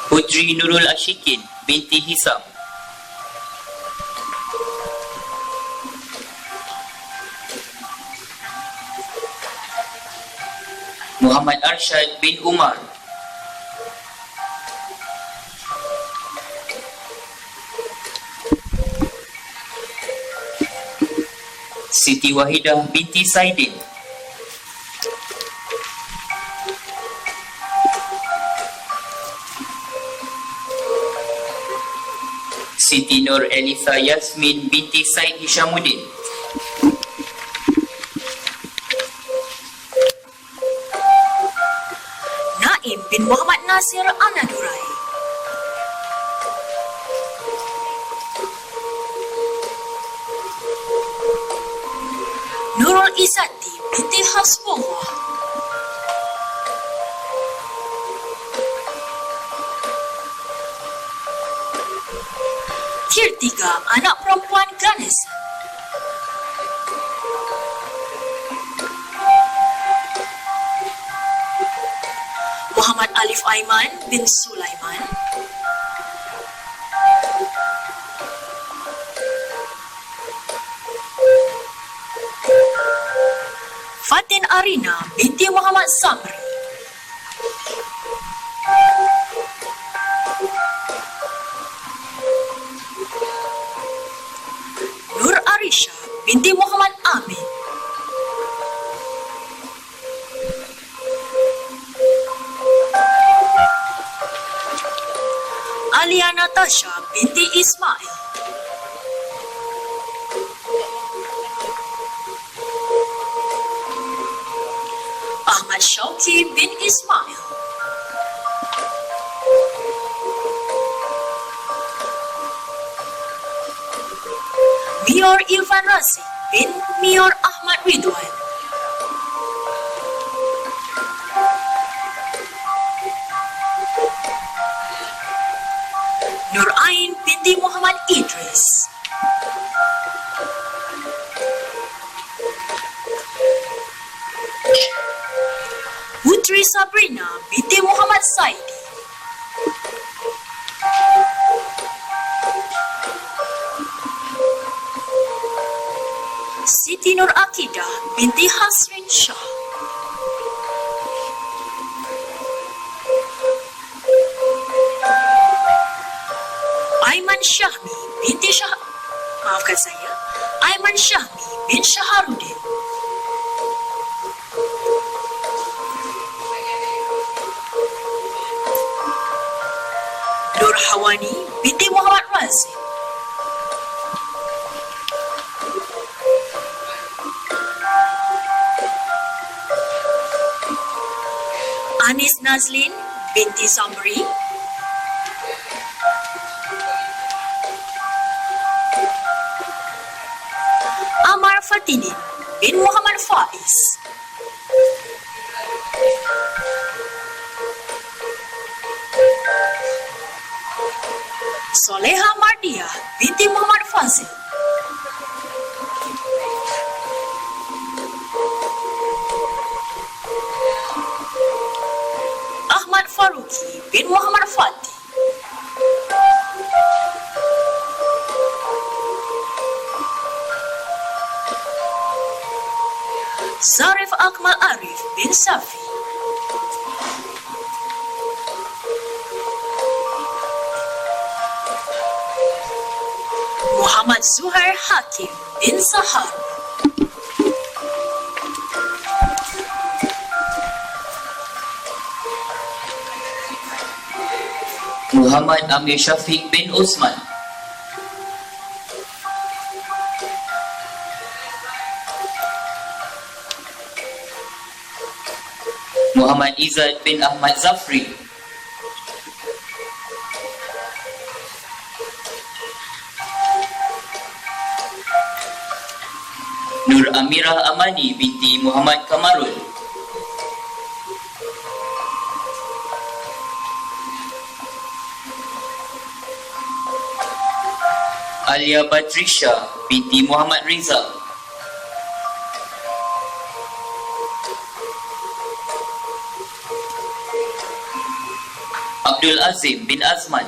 Putri Nurul Ashikin binti Hisam. Muhammad Arshad bin Umar. Siti Wahidah binti Saidin. Siti Nur Elitha Yasmin binti Said Hishamuddin. Naim bin Muhammad Nasir Anadurai. Nurul Izzati binti Hasbullah. Kirtika anak perempuan Ganesha. Muhammad Alif Aiman bin Sulaiman. Fatin Arina binti Muhammad Samri. Nur Arisha binti Muhammad Amin. Alia Natasha binti Ismail. Ahmad Shauki bin Ismail. Mior Irfan Razi bin Mior Ahmad Ridwan. Nur Ain binti Muhammad Idris. Putri Sabrina binti Muhammad Saidi. Siti Nur Akidah binti Hasrin Shah. Aiman Syahmi binti Aiman Syahmi bin Syaharuddin. Nur Hawani binti Muhammad Razif. Anis Nazlin binti Zamri. Amar Fatidin bin Muhammad Faiz. Soleha Mardia binti Muhammad Fazil. Ahmad Faruqi bin Muhammad Fatih. Zarif Akmal Arif bin Safi. Muhammad Zuhair Hakim bin Sahar. Muhammad Amir Syafiq bin Osman. Muhammad Izzat bin Ahmad Zafri, Nur Amirah Amani binti Muhammad Kamarul, Alia Badrisha binti Muhammad Riza, Abdul Azim bin Azman,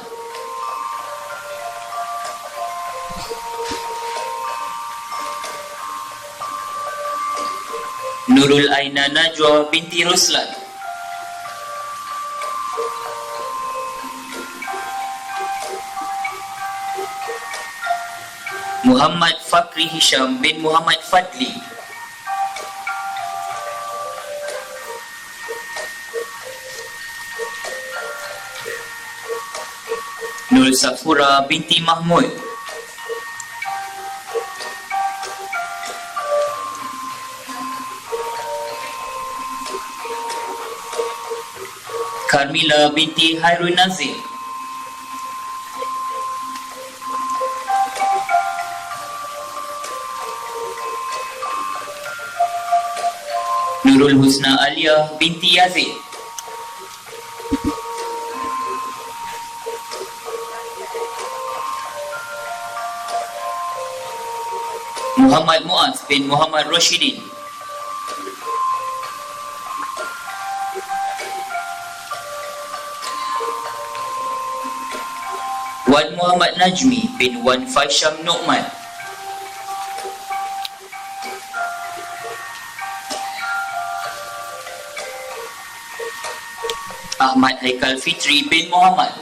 Nurul Aina Najwa binti Ruslan, Muhammad Fakri Hisham bin Muhammad Fadli, Nur Safura binti Mahmud, Karmila binti Hairun Nazim, Nurul Husna Alia binti Yazid, Muhammad Muaz bin Muhammad Rashidin, Wan Muhammad Najmi bin Wan Faisham Nu'man, Ahmad Haikal Fitri bin Muhammad,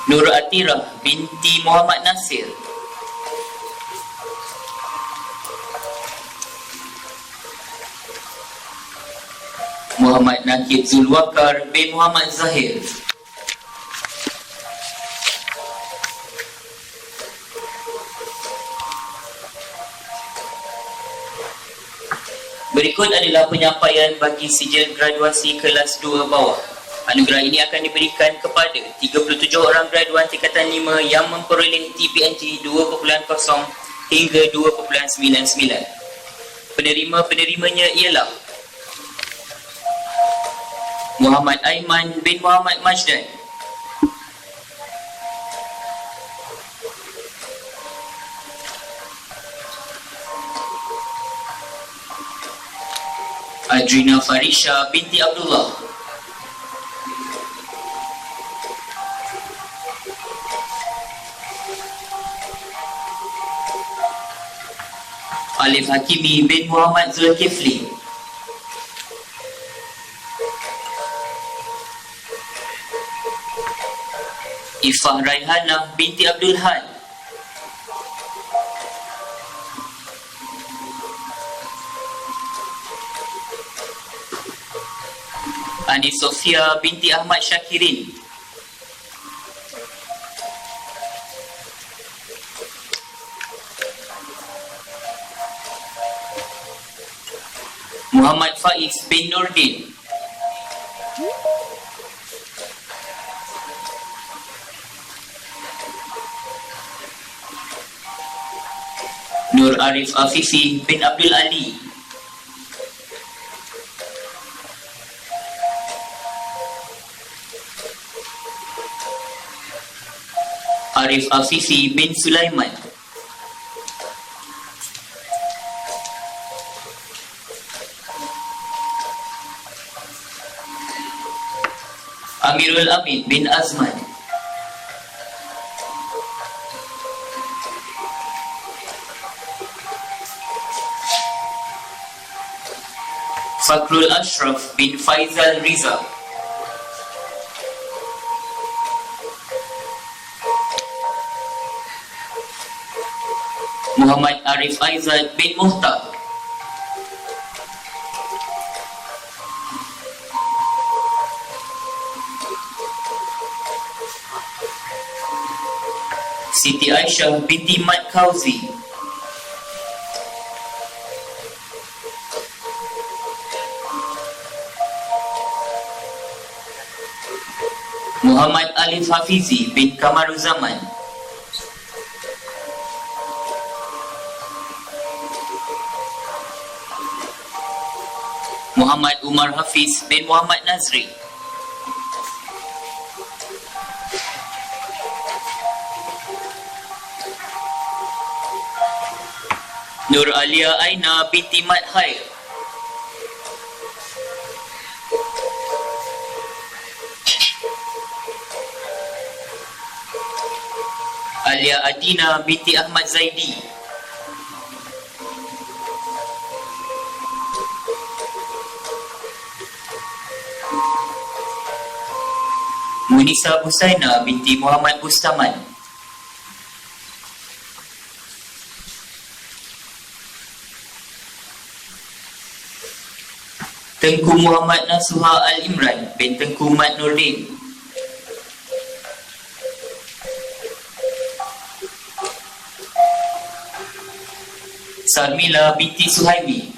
Nur Atirah binti Muhammad Nasir, Muhammad Nakib Zulwakar bin Muhammad Zahir, Berikut adalah penyampaian bagi sijil graduasi kelas 2 bawah. Anugerah ini akan diberikan kepada 37 orang graduan tingkatan 5 yang memperoleh TPNG 2.0 hingga 2.99. Penerima-penerimanya ialah Muhammad Aiman bin Muhammad Majdan, Adrina Farisha binti Abdullah, Alif Hakimi bin Muhammad Zulkifli, Ifah Raihana binti Abdul Han, Ani Sofia binti Ahmad Syakirin, Muhammad Faiz bin Nurdin, Nur Arif Afifi bin Abdul Ali, Arif Afifi bin Sulaiman, Amirul Amin bin Azman, Fakrul Ashraf bin Faizal Riza, Muhammad Arif Aizat bin Muhtar, Siti Aisyah binti Mat Kauzi, Muhammad Alif Hafizi bin Kamaruzaman, Muhammad Umar Hafiz bin Muhammad Nazri, Nur Alia Aina binti Mat Khair, Alia Adina binti Ahmad Zaidi, Munisa Busaina binti Muhammad Bustaman, Tengku Muhammad Nasuha Al-Imran bin Tengku Mat Nurdin, Sarmila binti Suhaimi,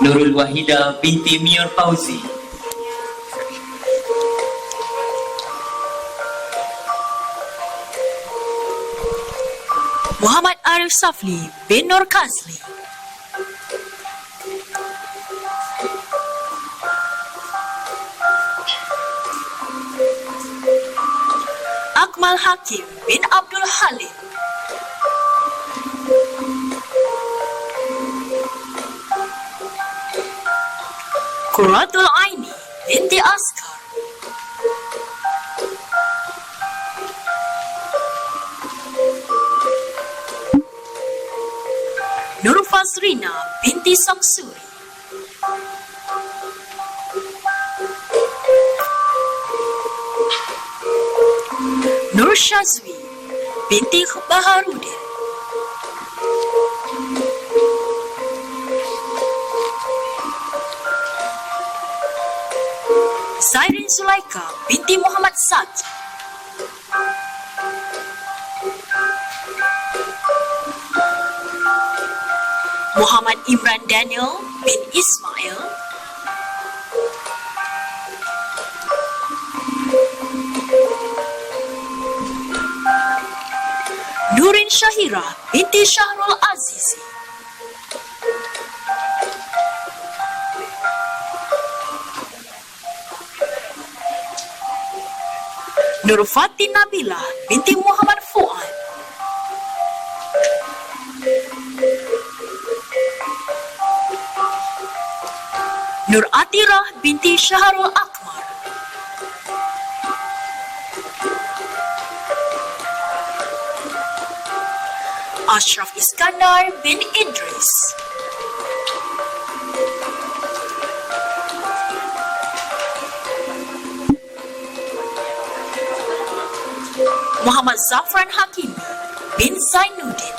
Nurul Wahida binti Mior Fauzi, Muhammad Arif Safli bin Nur Kazli, Akmal Hakim bin Abdul Halim, Quratul Aini binti Askar, Nur Fazrina binti Samsuri, Nur Shazwi binti Baharudin, Zairin Zulaika binti Muhammad Saj, Muhammad Imran Daniel bin Ismail, Nurin Syahira binti Syahrul Azizi, Nurfati Nabila binti Muhammad Fuad, Nur Atirah binti Syahrul Akmar, Ashraf Iskandar bin Idris, Muhammad Zafran Hakimi bin Zainuddin,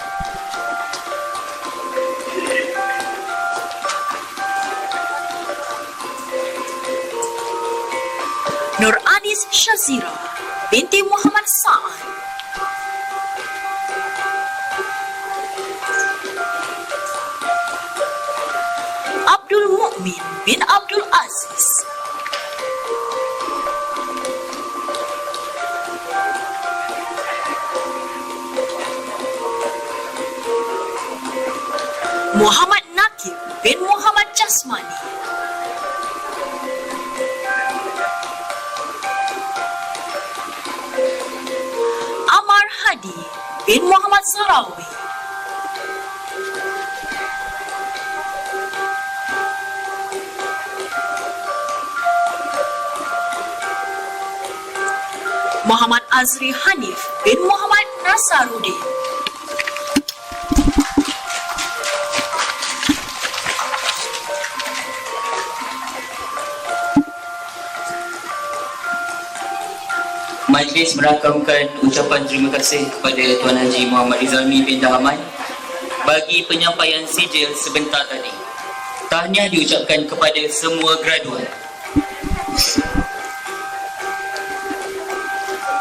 Nur Anis Shazira binti Muhammad Sa'ad, Abdul Mukmin bin Abdul Aziz, Muhammad Nakib bin Muhammad Jasmani, Amar Hadi bin Muhammad Sarawi, Muhammad Azri Hanif bin Muhammad Nasaruddin, Majlis merakamkan ucapan terima kasih kepada Tuan Haji Muhammad Rizalmi bin Dahaman bagi penyampaian sijil sebentar tadi. Tahniah diucapkan kepada semua graduan.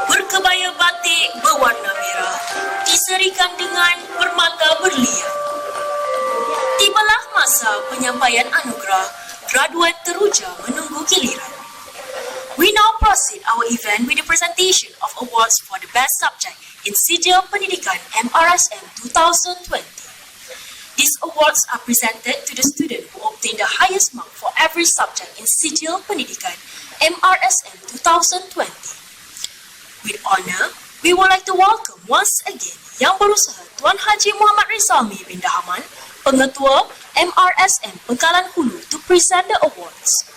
Berkebaya batik berwarna merah diserikan dengan permata berlian. Tibalah masa penyampaian anugerah, graduan teruja menunggu giliran. We now proceed our event with the presentation of awards for the best subject in Sijil Pendidikan MRSM 2020. These awards are presented to the student who obtained the highest mark for every subject in Sijil Pendidikan MRSM 2020. With honor, we would like to welcome once again Yang Berusaha Tuan Haji Muhammad Rizalmi bin Dahaman, Pengetua MRSM Pengkalan Hulu, to present the awards.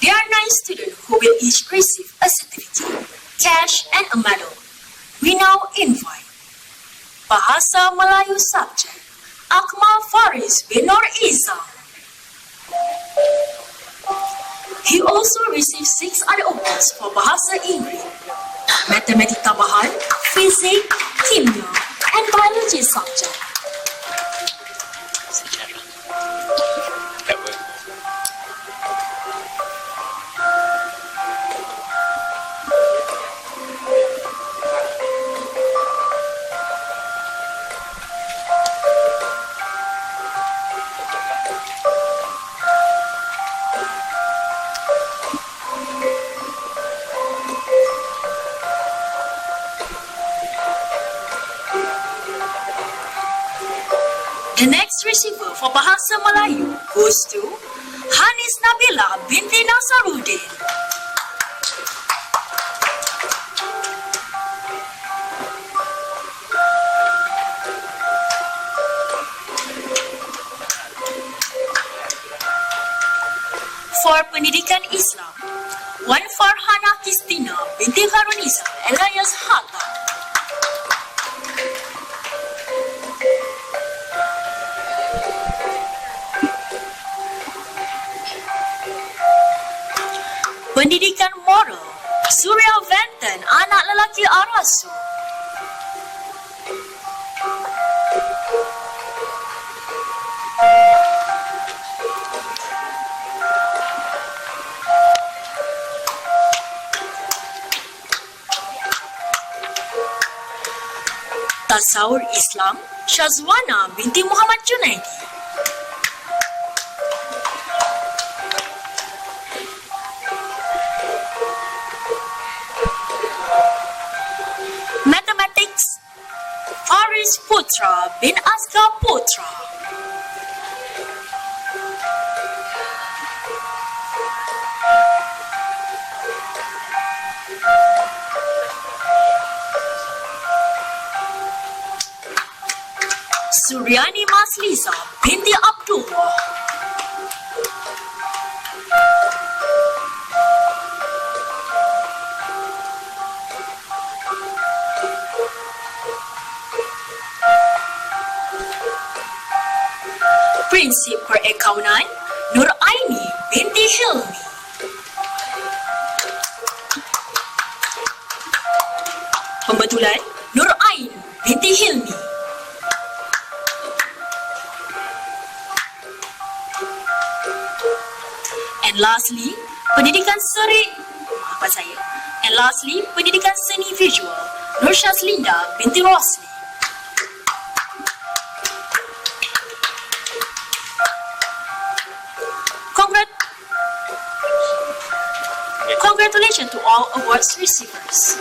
There are 9 students who will each receive a certificate, cash and a medal. We now invite Bahasa Melayu subject Akmal Faris bin Nur Izam. He also received 6 other awards for Bahasa Inggeris, Matematik Tambahan, Fizik, Kimia and Biology subject. The next receiver for Bahasa Melayu goes to Hanis Nabila binti Nasaruddin. For Pendidikan Islam, Wan Farhana Kistina binti Haruniza alias Hatta. Pendidikan Moral, Surya Venten, anak lelaki Arasu. Tasawur Islam, Syazwana binti Muhammad Junaidi. Mathematics, Faris Putra bin Azka Putra. Suryani Masliza binti Abdullah. Prinsip Perakaunan, Nur Aini binti Hilmi. Pembetulan, Nur Ain binti Hilmi. And lastly, Pendidikan Pendidikan Seni Visual, Nur Syazlinda binti Rosli. Congratulations to all awards receivers.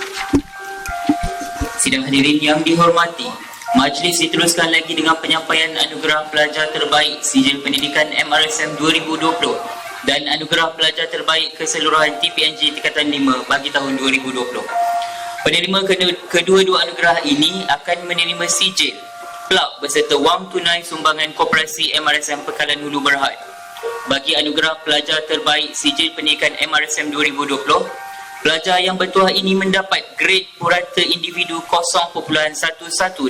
Sidang hadirin yang dihormati, majlis diteruskan lagi dengan penyampaian anugerah pelajar terbaik Sijil Pendidikan MRSM 2020 dan anugerah pelajar terbaik keseluruhan TPNG tingkatan 5 bagi tahun 2020. Penerima kedua-dua anugerah ini akan menerima sijil, plak beserta wang tunai sumbangan Koperasi MRSM Pekalan Hulu Berhad. Bagi anugerah pelajar terbaik Sijil Pendidikan MRSM 2020, pelajar yang bertuah ini mendapat grade purata individu 0.11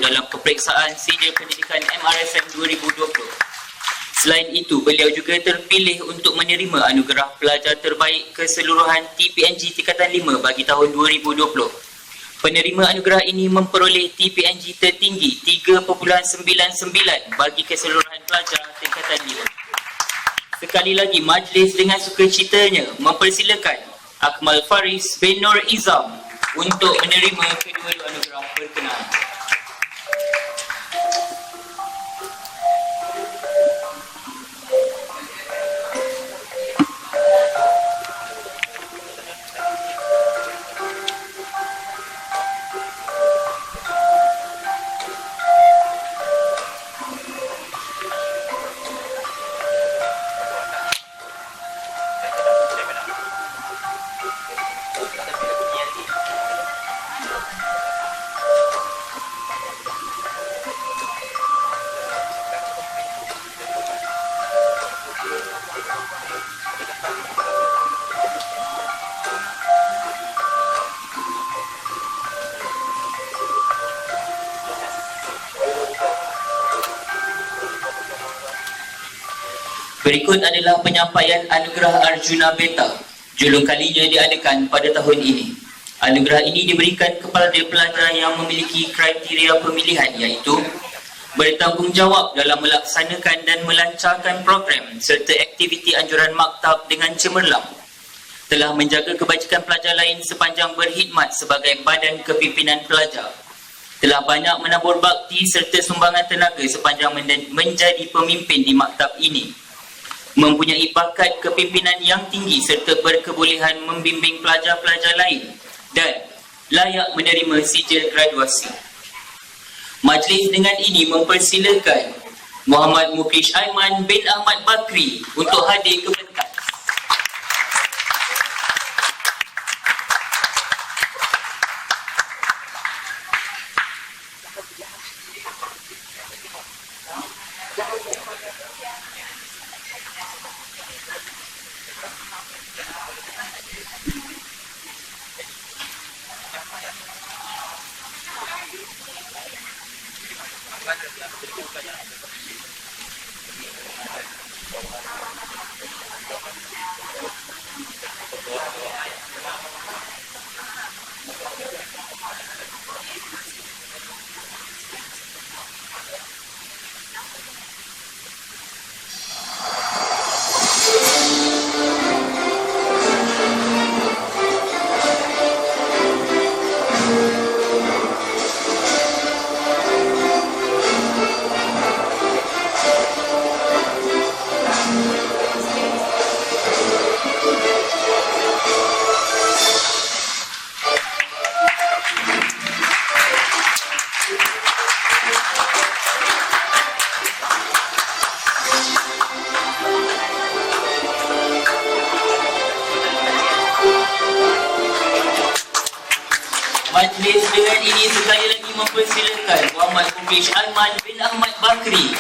dalam peperiksaan Sijil Pendidikan MRSM 2020. Selain itu, beliau juga terpilih untuk menerima anugerah pelajar terbaik keseluruhan TPNG tingkatan 5 bagi tahun 2020. Penerima anugerah ini memperoleh TPNG tertinggi 3.99 bagi keseluruhan pelajar tingkatan 5. Sekali lagi, majlis dengan sukacitanya mempersilakan Akmal Faris bin Nur Izam untuk menerima kedua-dua anugerah berkenaan. Berikut adalah penyampaian Anugerah Arjuna Beta. Julung kalinya diadakan pada tahun ini. Anugerah ini diberikan kepada pelajar yang memiliki kriteria pemilihan iaitu bertanggungjawab dalam melaksanakan dan melancarkan program serta aktiviti anjuran maktab dengan cemerlang, telah menjaga kebajikan pelajar lain sepanjang berkhidmat sebagai badan kepimpinan pelajar, telah banyak menabur bakti serta sumbangan tenaga sepanjang menjadi pemimpin di maktab ini, mempunyai bakat kepimpinan yang tinggi serta berkebolehan membimbing pelajar-pelajar lain dan layak menerima sijil graduasi. Majlis dengan ini mempersilakan Muhammad Muklish Aiman bin Ahmad Bakri untuk hadir ke pentas. Majlis dengan ini sekali lagi mempersilakan Muhammad Muklish Aiman bin Ahmad Bakri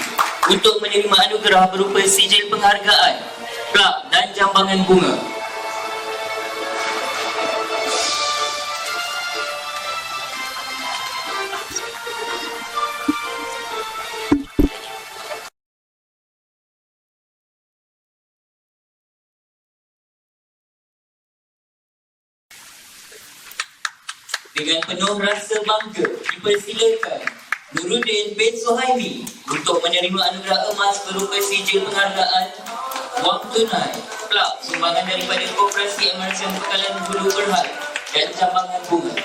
untuk menerima anugerah berupa sijil penghargaan, plak dan jambangan bunga. Dengan penuh rasa bangga, dipersilakan Nuruddin bin Suhaimi untuk menerima anugerah emas berupa sijil penghargaan, wang tunai, plak sumbangan daripada Koperasi Emerson Bekalan Hulu Berhad dan jambangan bunga.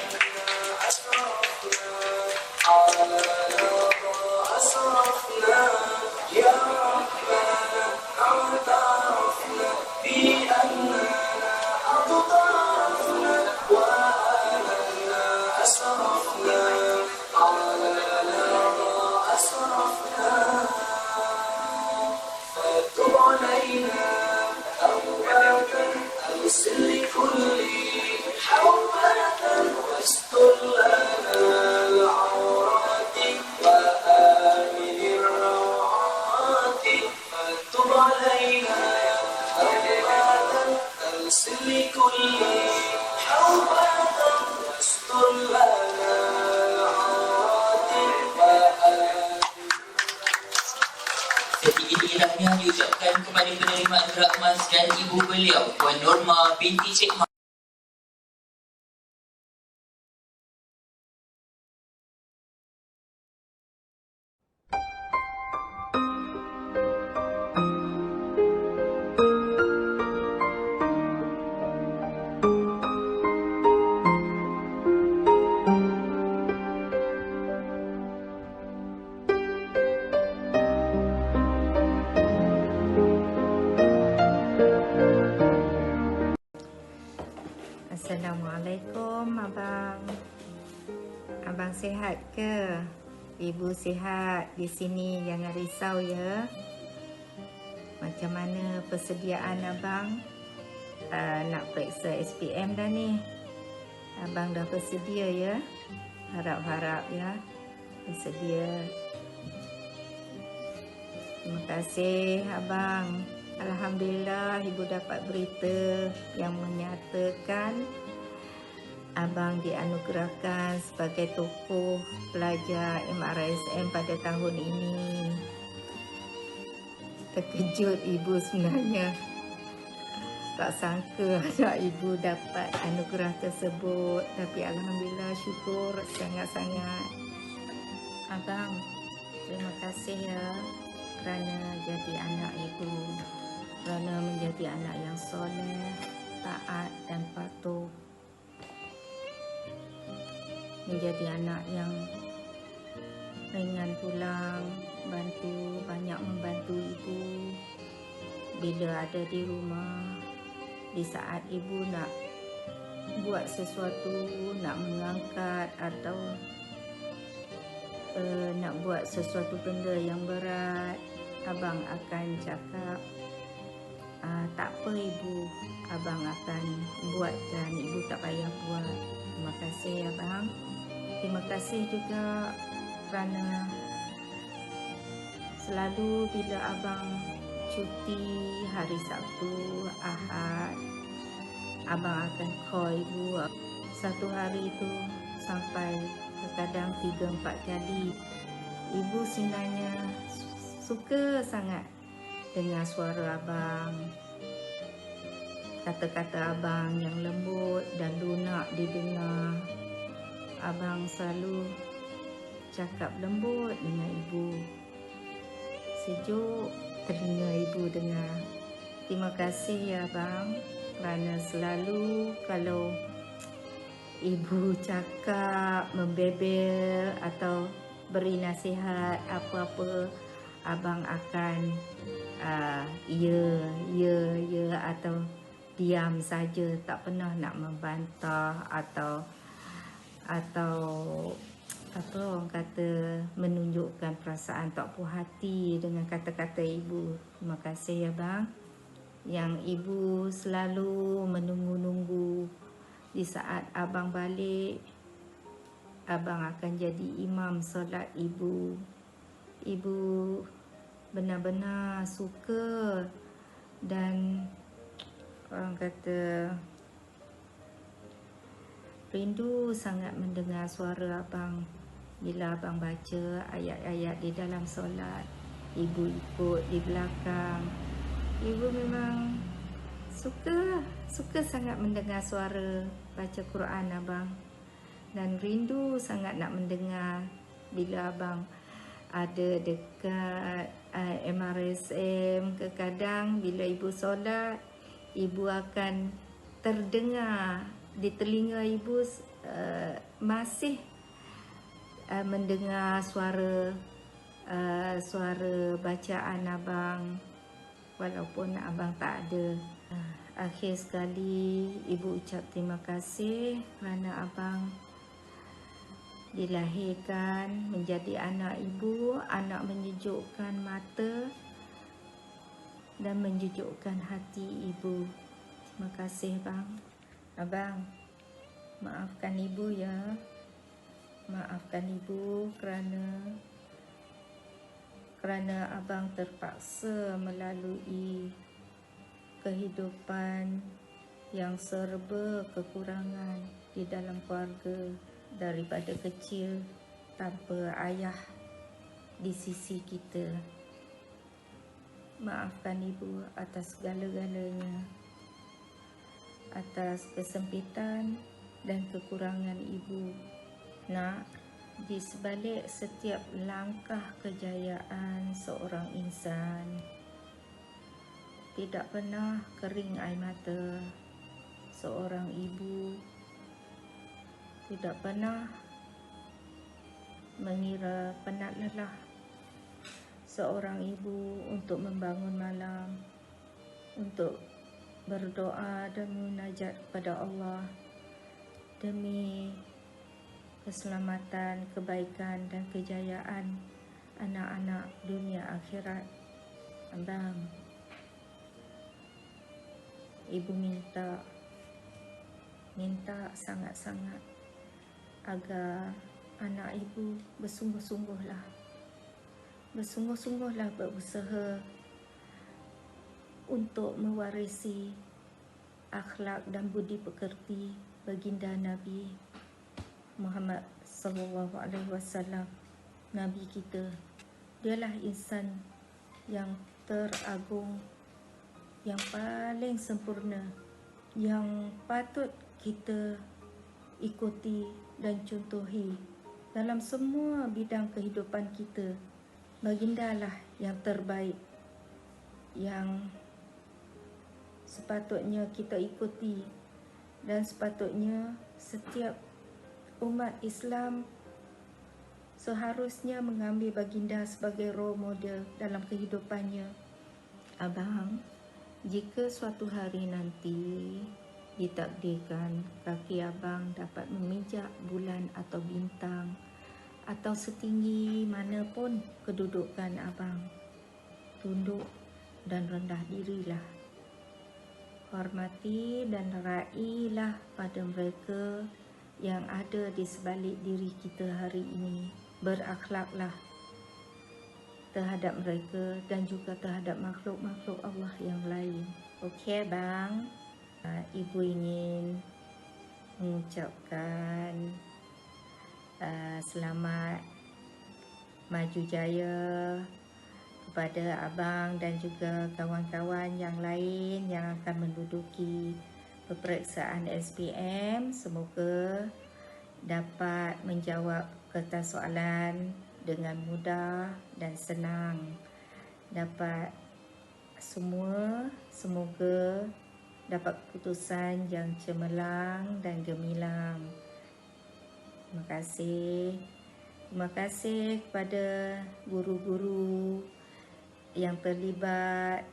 tahniah diucapkan kepada penerima anugerah emas dan ibu beliau, Puan Norma binti Cik Mak. Assalamualaikum abang. Abang sihat ke? Ibu sihat di sini, jangan risau ya. Macam mana persediaan abang? Nak periksa SPM dah ni. Abang dah bersedia ya? Harap-harap ya bersedia. Terima kasih abang. Alhamdulillah ibu dapat berita yang menyatakan abang dianugerahkan sebagai tokoh pelajar MRSM pada tahun ini. Terkejut ibu sebenarnya. Tak sangka anak ibu dapat anugerah tersebut. Tapi alhamdulillah syukur sangat-sangat. Abang, terima kasih ya kerana jadi anak ibu. Kerana menjadi anak yang soleh, taat dan patuh. Menjadi anak yang ringan tulang, banyak membantu ibu bila ada di rumah. Di saat ibu nak buat sesuatu, nak mengangkat atau nak buat sesuatu benda yang berat, abang akan cakap, tak apa ibu, abang akan buat dan ibu tak payah buat. Terima kasih abang. Terima kasih juga kerana selalu bila abang cuti hari Sabtu, Ahad, abang akan call ibu. Satu hari itu sampai kadang 3-4 kali. Ibu sebenarnya suka sangat dengar suara abang, kata-kata abang yang lembut dan lunak didengar. Abang selalu cakap lembut dengan ibu, sejuk telinga ibu dengar. Terima kasih ya abang kerana selalu kalau ibu cakap, membebel atau beri nasihat apa-apa, abang akan ya atau diam saja, tak pernah nak membantah atau apa orang kata menunjukkan perasaan tak puas hati dengan kata-kata ibu. Terima kasih ya bang, yang ibu selalu menunggu-nunggu di saat abang balik. Abang akan jadi imam solat ibu. Ibu benar-benar suka dan orang kata rindu sangat mendengar suara abang bila abang baca ayat-ayat di dalam solat. Ibu ikut di belakang. Ibu memang suka sangat mendengar suara baca Quran abang, dan rindu sangat nak mendengar bila abang ada dekat MRSM. Kadang bila ibu solat, ibu akan terdengar di telinga ibu, masih mendengar suara bacaan abang walaupun abang tak ada. Akhir sekali ibu ucap terima kasih kerana abang dilahirkan menjadi anak ibu, anak menyejukkan mata dan menyejukkan hati ibu. Terima kasih bang. Abang, maafkan ibu ya. Maafkan ibu kerana abang terpaksa melalui kehidupan yang serba kekurangan di dalam keluarga daripada kecil tanpa ayah di sisi kita. Maafkan ibu atas segala-galanya, atas kesempitan dan kekurangan ibu. Nak, di sebalik setiap langkah kejayaan seorang insan, tidak pernah kering air mata seorang ibu, tidak pernah mengira penat lelah seorang ibu untuk membangun malam, untuk berdoa dan munajat kepada Allah demi keselamatan, kebaikan dan kejayaan anak-anak dunia akhirat. Abang, ibu minta sangat-sangat agar anak ibu bersungguh-sungguhlah berusaha untuk mewarisi akhlak dan budi pekerti baginda Nabi Muhammad sallallahu alaihi wasallam. Nabi kita, dialah insan yang teragung, yang paling sempurna, yang patut kita ikuti dan contohi dalam semua bidang kehidupan kita. Baginda lah yang terbaik, yang sepatutnya kita ikuti, dan sepatutnya setiap umat Islam seharusnya mengambil baginda sebagai role model dalam kehidupannya. Abang, jika suatu hari nanti ditakdirkan kaki abang dapat memijak bulan atau bintang, atau setinggi mana pun kedudukan abang, tunduk dan rendah dirilah. Hormati dan railah pada mereka yang ada di sebalik diri kita hari ini. Berakhlaklah terhadap mereka dan juga terhadap makhluk-makhluk Allah yang lain. Okey bang, ibu ingin mengucapkan selamat maju jaya kepada abang dan juga kawan-kawan yang lain yang akan menduduki peperiksaan SPM. Semoga dapat menjawab kertas soalan dengan mudah dan senang. Dapat semoga dapat keputusan yang cemerlang dan gemilang. Terima kasih kepada guru-guru yang terlibat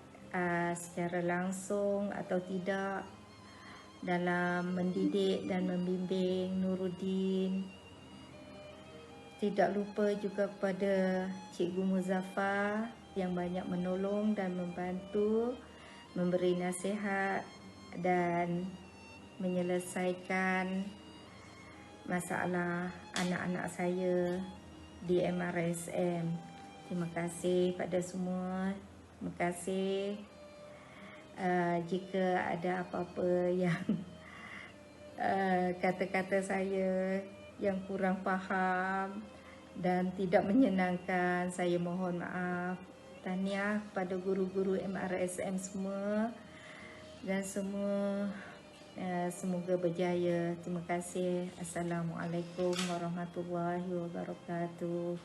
secara langsung atau tidak dalam mendidik dan membimbing Nuruddin. Tidak lupa juga kepada Cikgu Muzaffar yang banyak menolong dan membantu, memberi nasihat dan menyelesaikan masalah anak-anak saya di MRSM. Terima kasih pada semua. Terima kasih. Jika ada apa-apa yang kata-kata saya yang kurang faham dan tidak menyenangkan, saya mohon maaf. Tahniah kepada guru-guru MRSM semua dan semua semoga berjaya. Terima kasih. Assalamualaikum warahmatullahi wabarakatuh.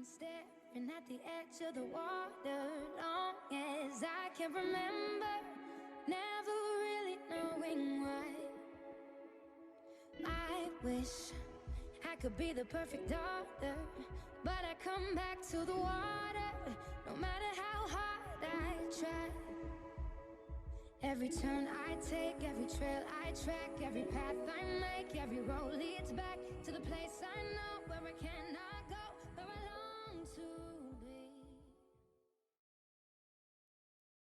Staring at the edge of the water long as I can remember, never really knowing why. I wish I could be the perfect daughter, but I come back to the water, no matter how hard I try. Every turn I take, every trail I track, every path I make, every road leads back to the place I know where I cannot